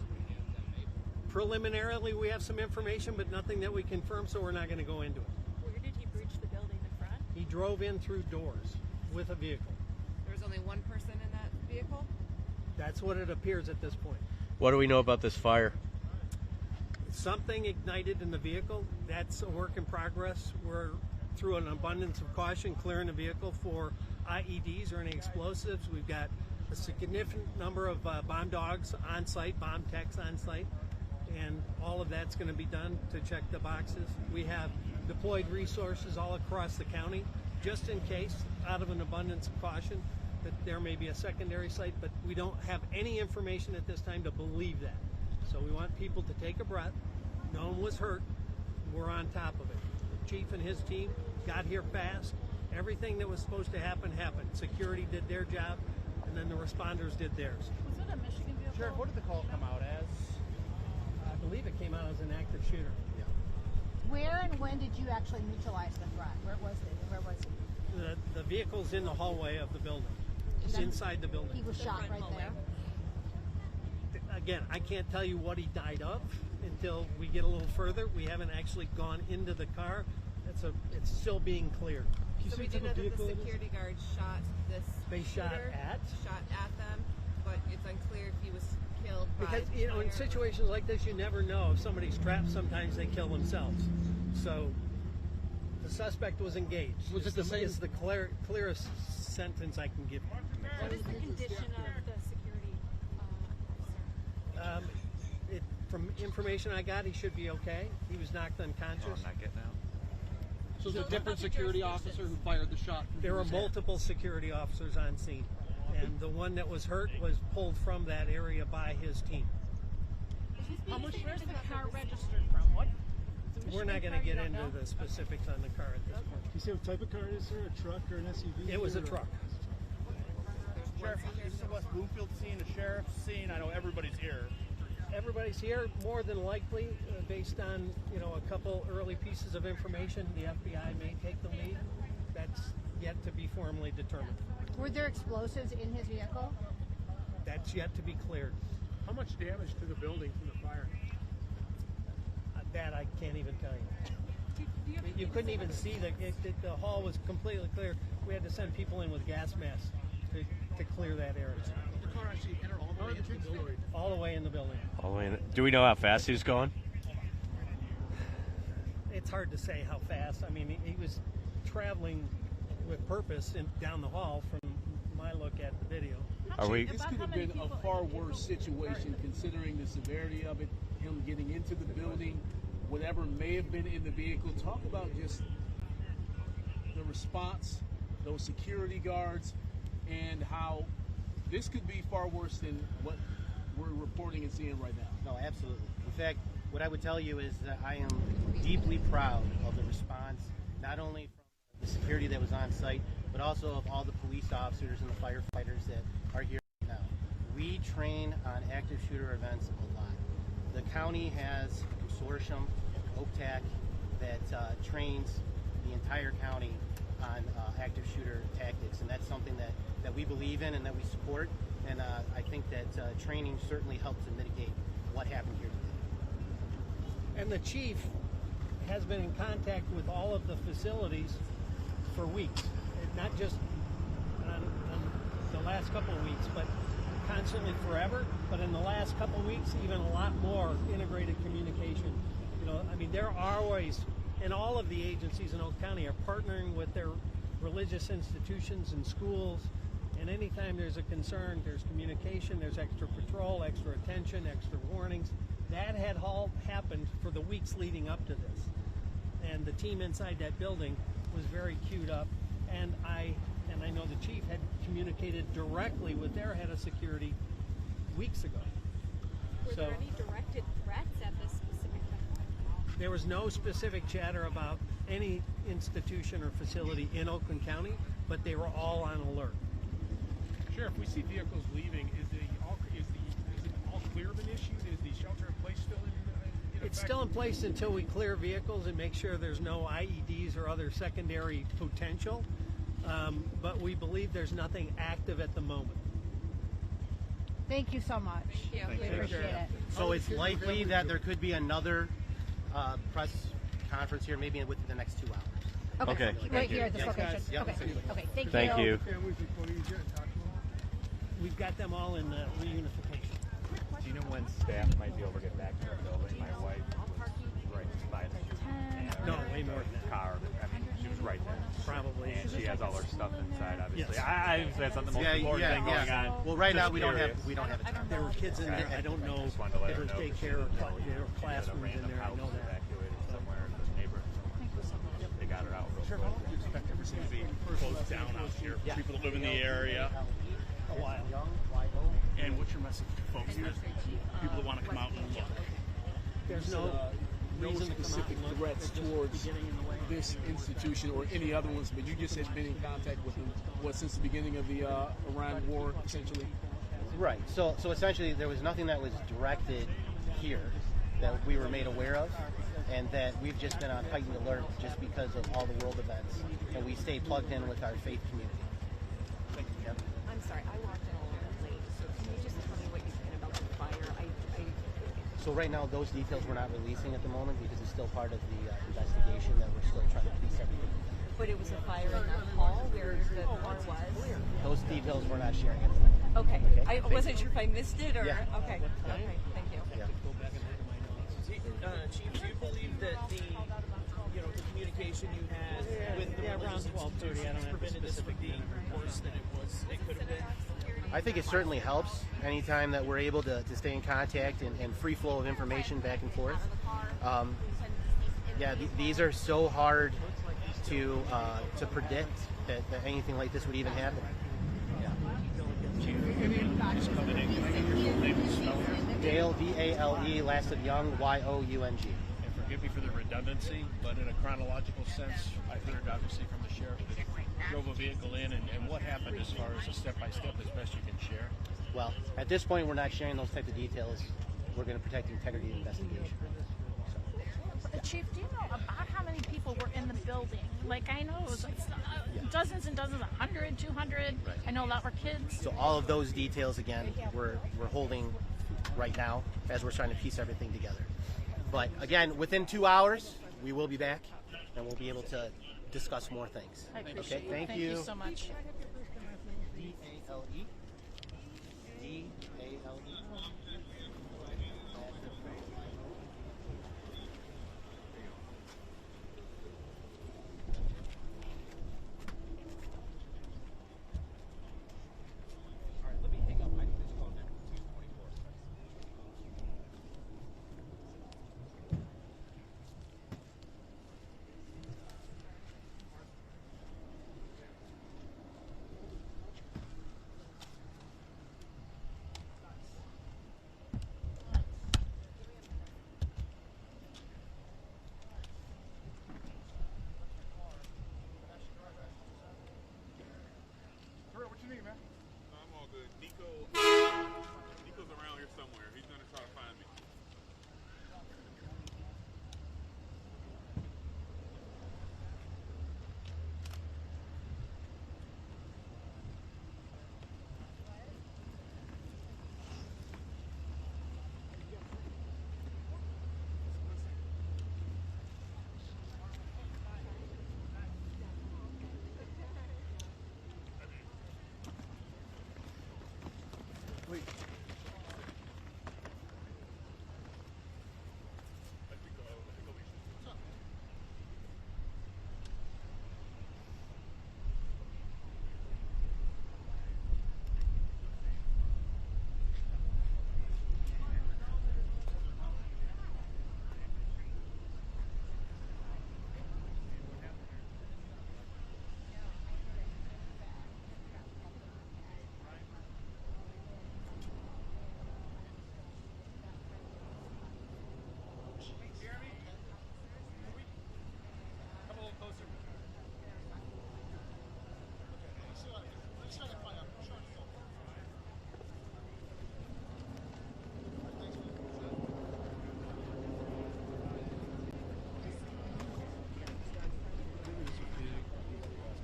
Preliminarily, we have some information, but nothing that we confirm, so we're not going to go into it. Where did he breach the building in front? He drove in through doors with a vehicle. There was only one person in that vehicle? That's what it appears at this point. What do we know about this fire? Something ignited in the vehicle. That's a work in progress. We're, through an abundance of caution, clearing the vehicle for IEDs or any explosives. We've got a significant number of bomb dogs on site, bomb techs on site, and all of that's going to be done to check the boxes. We have deployed resources all across the county, just in case, out of an abundance of caution, that there may be a secondary site, but we don't have any information at this time to believe that. So we want people to take a breath. No one was hurt. We're on top of it. The chief and his team got here fast. Everything that was supposed to happen happened. Security did their job, and then the responders did theirs. Was it a Michigan vehicle? Sheriff, what did the call come out as? I believe it came out as an active shooter. Yeah. Where and when did you actually neutralize the threat? Where was it? Where was he? The vehicle's in the hallway of the building. It's inside the building. He was shot right there. Again, I can't tell you what he died of until we get a little further. We haven't actually gone into the car. It's still being cleared. So we do know that the security guard shot this shooter, shot at them, but it's unclear if he was killed because by in situations like this, you never know if somebody's trapped. Sometimes they kill themselves. So the suspect was engaged. Was it the same? Is the clearest sentence I can give you. What is the condition of the security officer? From information I got, he should be okay. He was knocked unconscious. Oh, I'm not getting out. So it's a different security officer who fired the shot. There were multiple security officers on scene, and the one that was hurt was pulled from that area by his team. How much? Where's the car registered from? What? We're not going to get into the specifics on the car at this point. You see what type of car it is, sir? A truck or an SUV? It was a truck. Sheriff, this is the West Bloomfield scene, the sheriff's scene. I know everybody's here. Everybody's here, more than likely, based on a couple early pieces of information. The FBI may take the lead. That's yet to be formally determined. Were there explosives in his vehicle? That's yet to be cleared. How much damage to the building from the fire? That I can't even tell you. You couldn't even see the hall was completely clear. We had to send people in with gas masks to clear that area. Did the car actually enter all the way into the building? All the way in the building. Do we know how fast he was going? It's hard to say how fast. I mean, he was traveling with purpose down the hall from my look at the video. This could have been a far worse situation considering the severity of it, him getting into the building, whatever may have been in the vehicle. Talk about just the response, those security guards, and how this could be far worse than what we're reporting and seeing right now. No, absolutely. In fact, what I would tell you is that I am deeply proud of the response, not only from the security that was on site, but also of all the police officers and the firefighters that are here right now. We train on active shooter events a lot. The county has a consortium, OPTAC, that trains the entire county on active shooter tactics, and that's something that we believe in and that we support, and I think that training certainly helps to mitigate what happened here today. And the chief has been in contact with all of the facilities for weeks, not just on the last couple of weeks, but constantly forever. But in the last couple of weeks, even a lot more integrated communication. You know, I mean, there are always, and all of the agencies in Oak County are partnering with their religious institutions and schools. And anytime there's a concern, there's communication, there's extra patrol, extra attention, extra warnings. That had all happened for the weeks leading up to this. And the team inside that building was very queued up. And I know the chief had communicated directly with their head of security weeks ago. Were there any directed threats at this specific time? There was no specific chatter about any institution or facility in Oakland County, but they were all on alert. Sheriff, we see vehicles leaving. Is it all clear of an issue? Is the shelter in place still in effect? It's still in place until we clear vehicles and make sure there's no IEDs or other secondary potential. But we believe there's nothing active at the moment. Thank you so much. Thank you. We appreciate it. So it's likely that there could be another press conference here, maybe within the next 2 hours. Okay. Right here at this Yes, location. guys. Yep. Okay. Thank you. Thank you. We've got them all in the reunification. Do you know when staff might be able to get back to the building? My wife was right by the No, way more than that. car. I mean, she was right there. Probably. And she has all her stuff inside, obviously. Yes. I that's not the most important thing going on. Well, right now Just we don't curious. have a ton. There were kids in there. I don't know Just wanted to let if her it was know that daycare or there were she had a classrooms in random there. I house know that. evacuated somewhere in the neighborhood. They got her out real quick. Do you expect everything to be closed down out here for people that live in the area? A while. And what's your message to folks that people that want to come out and look? There's no reason to come out specific and look. threats They're just towards getting in the way. this institution or any other ones, but you just had been in contact with them, since the beginning of the Iran war, essentially? Right. So essentially, there was nothing that was directed here that we were made aware of, and that we've just been on heightened alert just because of all the world events, and we stay plugged in with our faith community. Yep. I'm sorry, I walked in a little bit late, so can you just tell me what you can about the fire? So right now, those details we're not releasing at the moment because it's still part of the investigation that we're still trying to piece everything together. But it was a fire in that hall where the car was? Those details we're not sharing at the moment. Okay. I wasn't sure if I missed it or... Yeah. Okay. Okay, thank you. Yeah. Chief, do you believe that the communication you had with the around 12:30, I don't have prevented this from being worse than it could have been? I think it certainly helps anytime that we're able to stay in contact and free flow of information back and forth. These are so hard to predict that anything like this would even happen. Dale, D-A-L-E, last of Young, Y-O-U-N-G. And forgive me for the redundancy, but in a chronological sense, I heard obviously from the sheriff that drove a vehicle in, and what happened as far as a step-by-step as best you can share? Well, at this point, we're not sharing those types of details. We're going to protect the integrity of the investigation. Chief, do you know about how many people were in the building? Like, I know it was like dozens and dozens, 100, 200. Right. I know a lot were kids. So all of those details, again, we're holding right now as we're trying to piece everything together. But again, within 2 hours, we will be back, and we'll be able to discuss more things. I appreciate it. it. Thank you so much. D-A-L-E. D-A-L-E.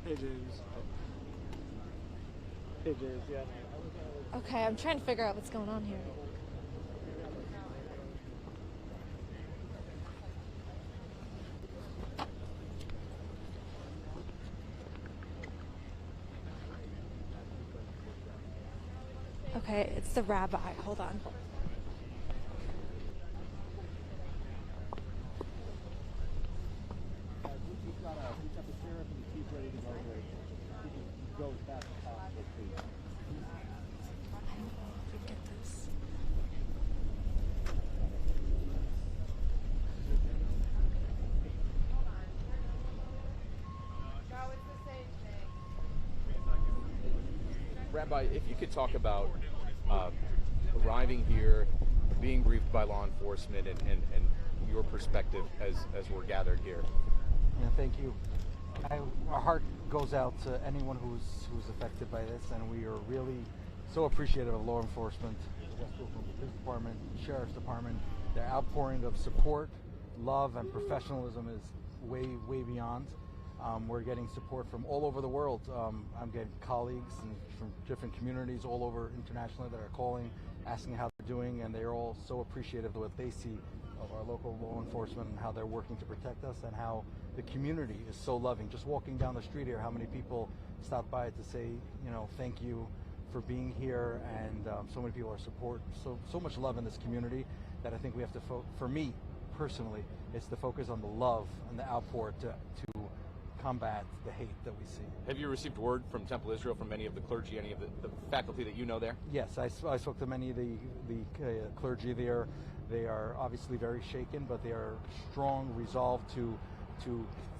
It is. It is, yeah. Okay, I'm trying to figure out what's going on here. Okay, it's the Rabbi. Hold on. We've got the sheriff and the chief ready to go there. You can go as fast as possible, please. I don't know if we get this. Rabbi, if you could talk about arriving here, being briefed by law enforcement, and your perspective as we're gathered here. Yeah, thank you. Our heart goes out to anyone who's affected by this, and we are really so appreciative of law enforcement, the West Bloomfield Police Department, Sheriff's Department. Their outpouring of support, love, and professionalism is way beyond. We're getting support from all over the world. I'm getting colleagues from different communities all over internationally that are calling, asking how they're doing, and they're all so appreciative of what they see of our local law enforcement and how they're working to protect us, and how the community is so loving. Just walking down the street here, how many people stop by to say, thank you for being here, and so many people are support, so much love in this community that I think we have to, for me personally, it's to focus on the love and the outpour to combat the hate that we see. Have you received word from Temple Israel, from any of the clergy, any of the faculty that you know there? Yes, I spoke to many of the clergy there. They are obviously very shaken, but they are strong, resolved to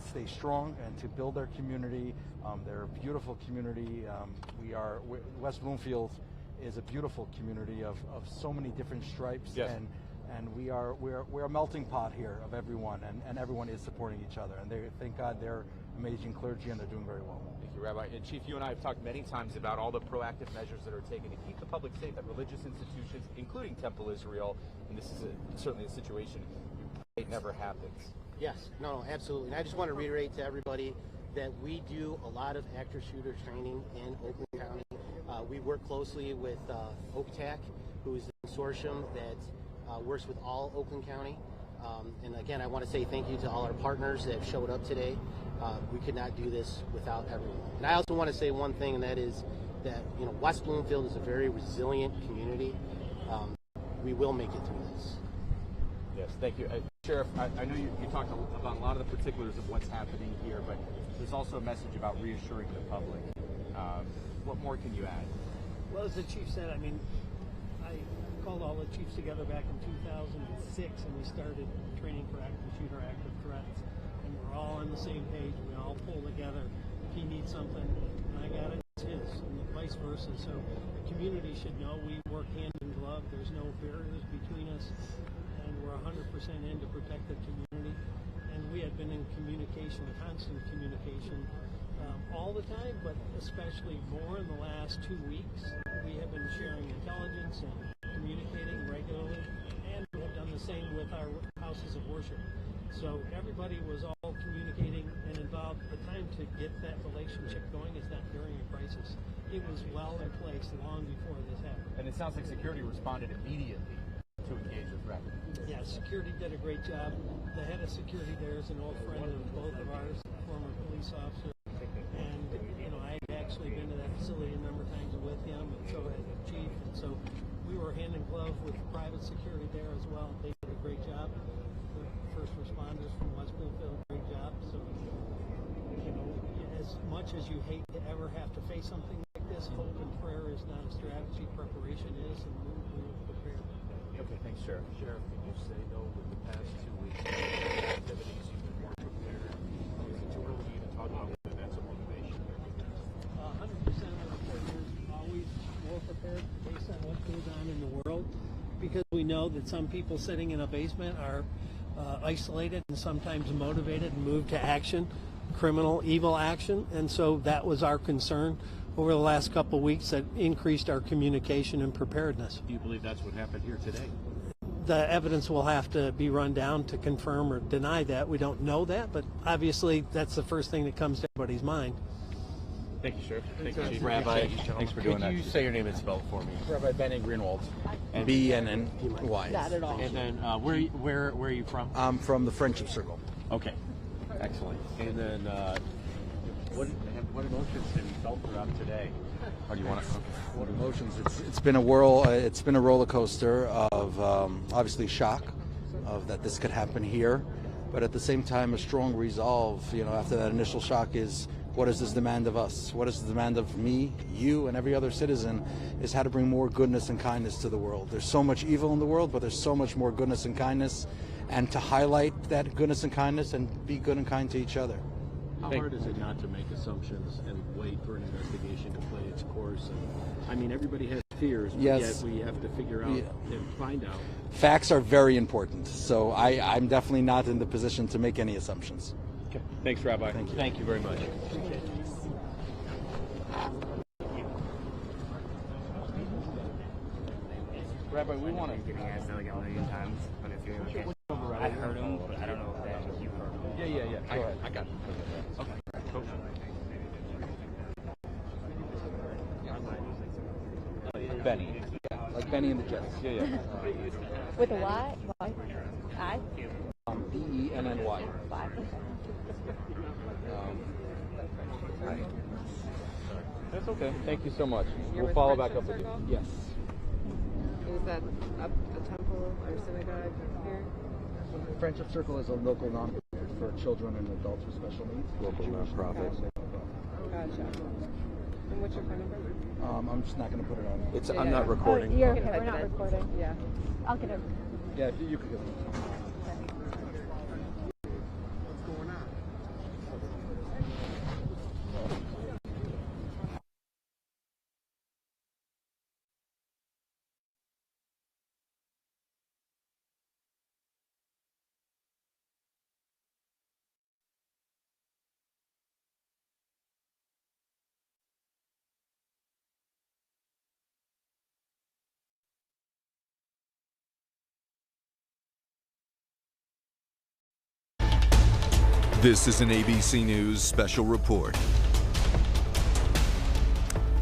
stay strong and to build their community. They're a beautiful community. West Bloomfield is a beautiful community of so many different stripes. Yes. And we're a melting pot here of everyone, and everyone is supporting each other. And thank God they're amazing clergy, and they're doing very well. Thank you, Rabbi. And Chief, you and I have talked many times about all the proactive measures that are taken to keep the public safe at religious institutions, including Temple Israel. And this is certainly a situation it never happens. Yes, no, absolutely. And I just want to reiterate to everybody that we do a lot of active shooter training in Oakland County. We work closely with OPTAC, who is the consortium that works with all Oakland County. And again, I want to say thank you to all our partners that have showed up today. We could not do this without everyone. And I also want to say one thing, and that is that West Bloomfield is a very resilient community. We will make it through this. Yes, thank you. Sheriff, I know you talked about a lot of the particulars of what's happening here, but there's also a message about reassuring the public. What more can you add? Well, as the chief said, I called all the chiefs together back in 2006, and we started training for active shooter, active threats, and we're all on the same page. We all pull together. If he needs something, and I got it, it's his, and vice versa. So the community should know we work hand in glove. There's no barriers between us, and we're 100% in to protect the community. And we have been in communication, constant communication, all the time, but especially more in the last 2 weeks. We have been sharing intelligence and communicating regularly, and we have done the same with our houses of worship. So everybody was all communicating and involved. The time to get that relationship going is not during a crisis. It was well in place long before this happened. And it sounds like security responded immediately to engage the threat. Yeah, security did a great job. The head of security there is an old friend of both of ours, former police officer. And, I've actually been to that facility a number of times with him, and so has the chief. And so we were hand in glove with private security there as well. They did a great job. The first responders from West Bloomfield, great job. So, as much as you hate to ever have to face something like this, hope and prayer is not a strategy. Preparation is, and we were prepared. Okay, thanks, Sheriff. Sheriff, can you say, though, with the past 2 weeks activities, you've been more prepared? Is it too early to even talk about whether that's a motivation? 100% of the reporters always more prepared based on what goes on in the world, because we know that some people sitting in a basement are isolated and sometimes motivated and moved to action, criminal, evil action. And so that was our concern over the last couple of weeks, that increased our communication and preparedness. Do you believe that's what happened here today? The evidence will have to be run down to confirm or deny that. We don't know that, but obviously that's the first thing that comes to everybody's mind. Thank you, Sheriff. Thank you, Chief. Rabbi, Thanks for doing that. Could you say your name and spell for me? Rabbi Benny Greenwald. B-N-N-Y. Not at all. And then where are you from? I'm from the Friendship Circle. Okay, excellent. And then what emotions have you felt throughout today? Or do you want to? What emotions? It's been a whirl. It's been a roller coaster of obviously shock of that this could happen here, but at the same time a strong resolve. You know, after that initial shock is, what does this demand of us? What is the demand of me, you, and every other citizen? Is how to bring more goodness and kindness to the world. There's so much evil in the world, but there's so much more goodness and kindness, and to highlight that goodness and kindness and be good and kind to each other. How hard is it not to make assumptions and wait for an investigation to play its course? And, I mean, everybody has fears, but Yes. yet we have to figure out and find out. Facts are very important, so I'm definitely not in the position to make any assumptions. Okay. Thanks, Rabbi. Thank you. Thank you very much. Rabbi, we want to. Giving us like a million times, but if you're okay. I heard him, but I don't know if that you heard him. Yeah. I got it. Okay. Cool. Benny. Yeah, like Benny and the Jets. Yeah. With a Y? I? B-E-N-N-Y. That's okay. Thank you so much. You're We'll follow with back up with you. Synagogue? Yes. Is that a temple or synagogue here? Friendship Circle is a local nonprofit for children and adults with special needs. Local nonprofit. Gotcha. And what's your phone number? I'm just not going to put it on. I'm not recording. You're Okay, okay, we're not recording. Yeah. I'll get it. Yeah, you could give it. This is an ABC News special report.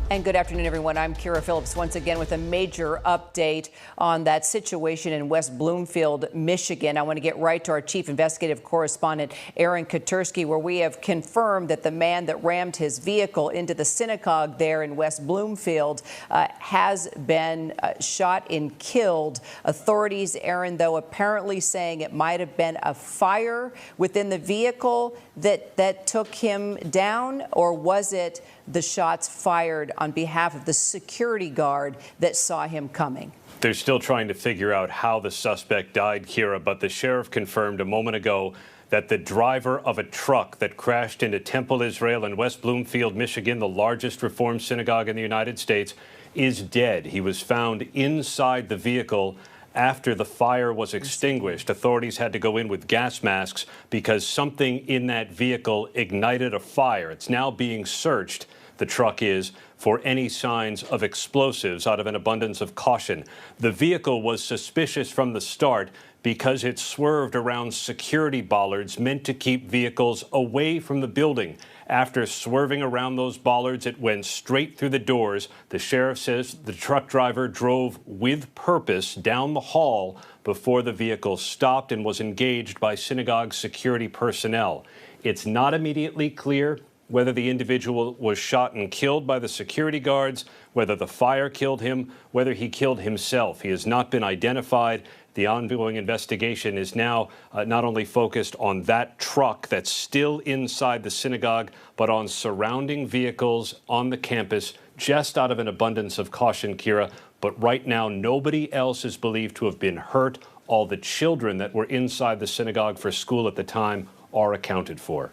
And good afternoon, everyone. I'm Kira Phillips once again with a major update on that situation in West Bloomfield, Michigan. I want to get right to our chief investigative correspondent, Aaron Katursky, where we have confirmed that the man that rammed his vehicle into the synagogue there in West Bloomfield has been shot and killed. Authorities, Aaron, though, apparently saying it might have been a fire within the vehicle that took him down, or was it the shots fired on behalf of the security guard that saw him coming? They're still trying to figure out how the suspect died, Kira, but the sheriff confirmed a moment ago that the driver of a truck that crashed into Temple Israel in West Bloomfield, Michigan, the largest Reform synagogue in the United States, is dead. He was found inside the vehicle after the fire was extinguished. Authorities had to go in with gas masks because something in that vehicle ignited a fire. It's now being searched, the truck is, for any signs of explosives out of an abundance of caution. The vehicle was suspicious from the start because it swerved around security bollards meant to keep vehicles away from the building. After swerving around those bollards, it went straight through the doors. The sheriff says the truck driver drove with purpose down the hall before the vehicle stopped and was engaged by synagogue security personnel. It's not immediately clear whether the individual was shot and killed by the security guards, whether the fire killed him, whether he killed himself. He has not been identified. The ongoing investigation is now not only focused on that truck that's still inside the synagogue, but on surrounding vehicles on the campus, just out of an abundance of caution, Kira. But right now, nobody else is believed to have been hurt. All the children that were inside the synagogue for school at the time are accounted for.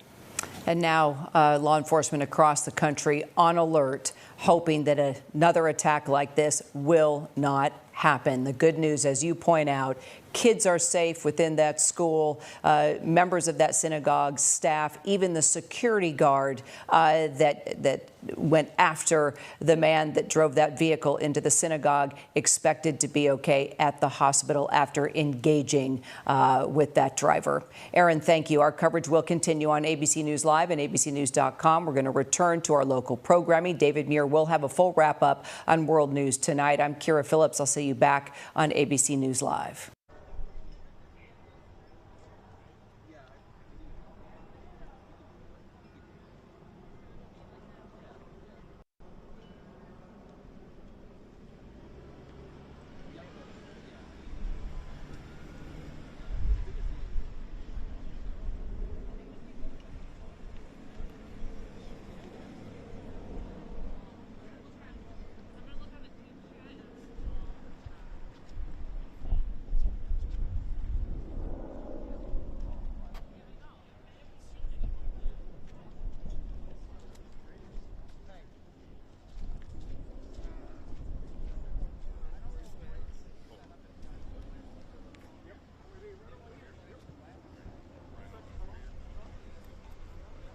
And now law enforcement across the country on alert, hoping that another attack like this will not happen. The good news, as you point out, kids are safe within that school, members of that synagogue, staff, even the security guard that went after the man that drove that vehicle into the synagogue, expected to be okay at the hospital after engaging with that driver. Aaron, thank you. Our coverage will continue on ABC News Live and abcnews.com. We're going to return to our local programming. David Muir will have a full wrap-up on world news tonight. I'm Kira Phillips. I'll see you back on ABC News Live.